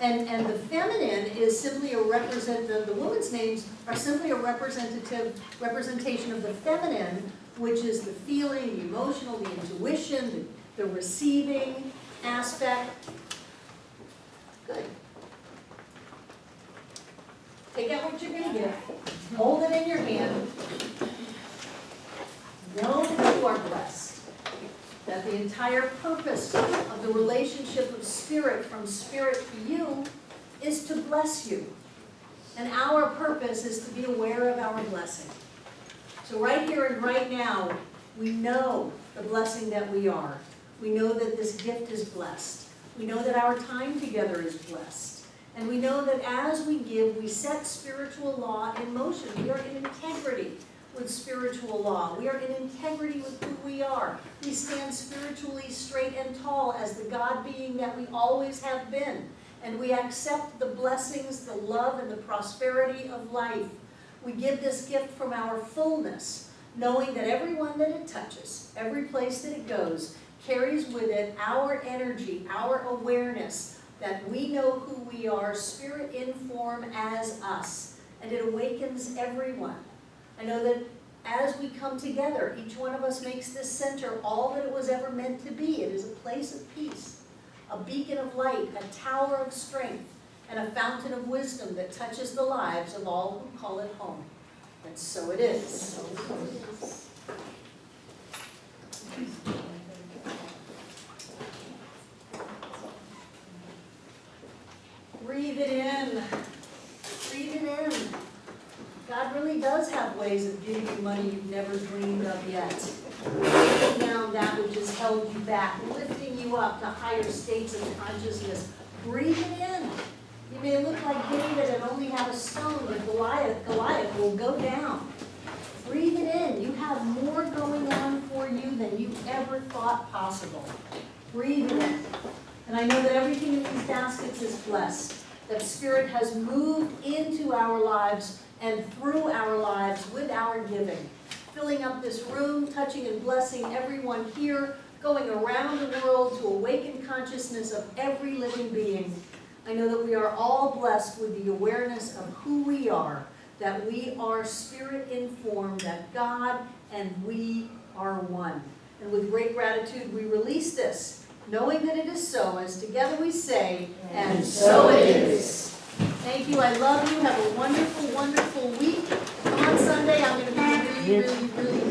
And the feminine is simply a the woman's names are simply a representation of the feminine, which is the feeling, the emotional, the intuition, the receiving aspect. Good. Take out what you're going to get. Hold it in your hand. Know that you are blessed. That the entire purpose of the relationship of spirit from spirit to you is to bless you. And our purpose is to be aware of our blessing. So right here and right now, we know the blessing that we are. We know that this gift is blessed. We know that our time together is blessed. And we know that as we give, we set spiritual law in motion. We are in integrity with spiritual law. We are in integrity with who we are. We stand spiritually straight and tall as the God being that we always have been. And we accept the blessings, the love, and the prosperity of life. We give this gift from our fullness, knowing that everyone that it touches, every place that it goes, carries with it our energy, our awareness, that we know who we are, spirit in form as us. And it awakens everyone. I know that as we come together, each one of us makes this center all that it was ever meant to be. It is a place of peace, a beacon of light, a tower of strength, and a fountain of wisdom that touches the lives of all who call it home. And so it is. Breathe it in. Breathe it in. God really does have ways of giving you money you've never dreamed of yet. Breaking down that which has held you back, lifting you up to higher states of consciousness. Breathe it in. You may look like David and only have a stone, but Goliath will go down. Breathe it in. You have more going on for you than you ever thought possible. breathing it. And I know that everything in these baskets is blessed, that Spirit has moved into our lives and through our lives with our giving, filling up this room, touching and blessing everyone here, going around the world to awaken consciousness of every living being. I know that we are all blessed with the awareness of who we are, that we are Spirit informed, that God and we are one. And with great gratitude, we release this, knowing that it is so, as together we say, and so it is. Thank you, I love you, have a wonderful, wonderful week. Come on Sunday, I'm going to be really, really, really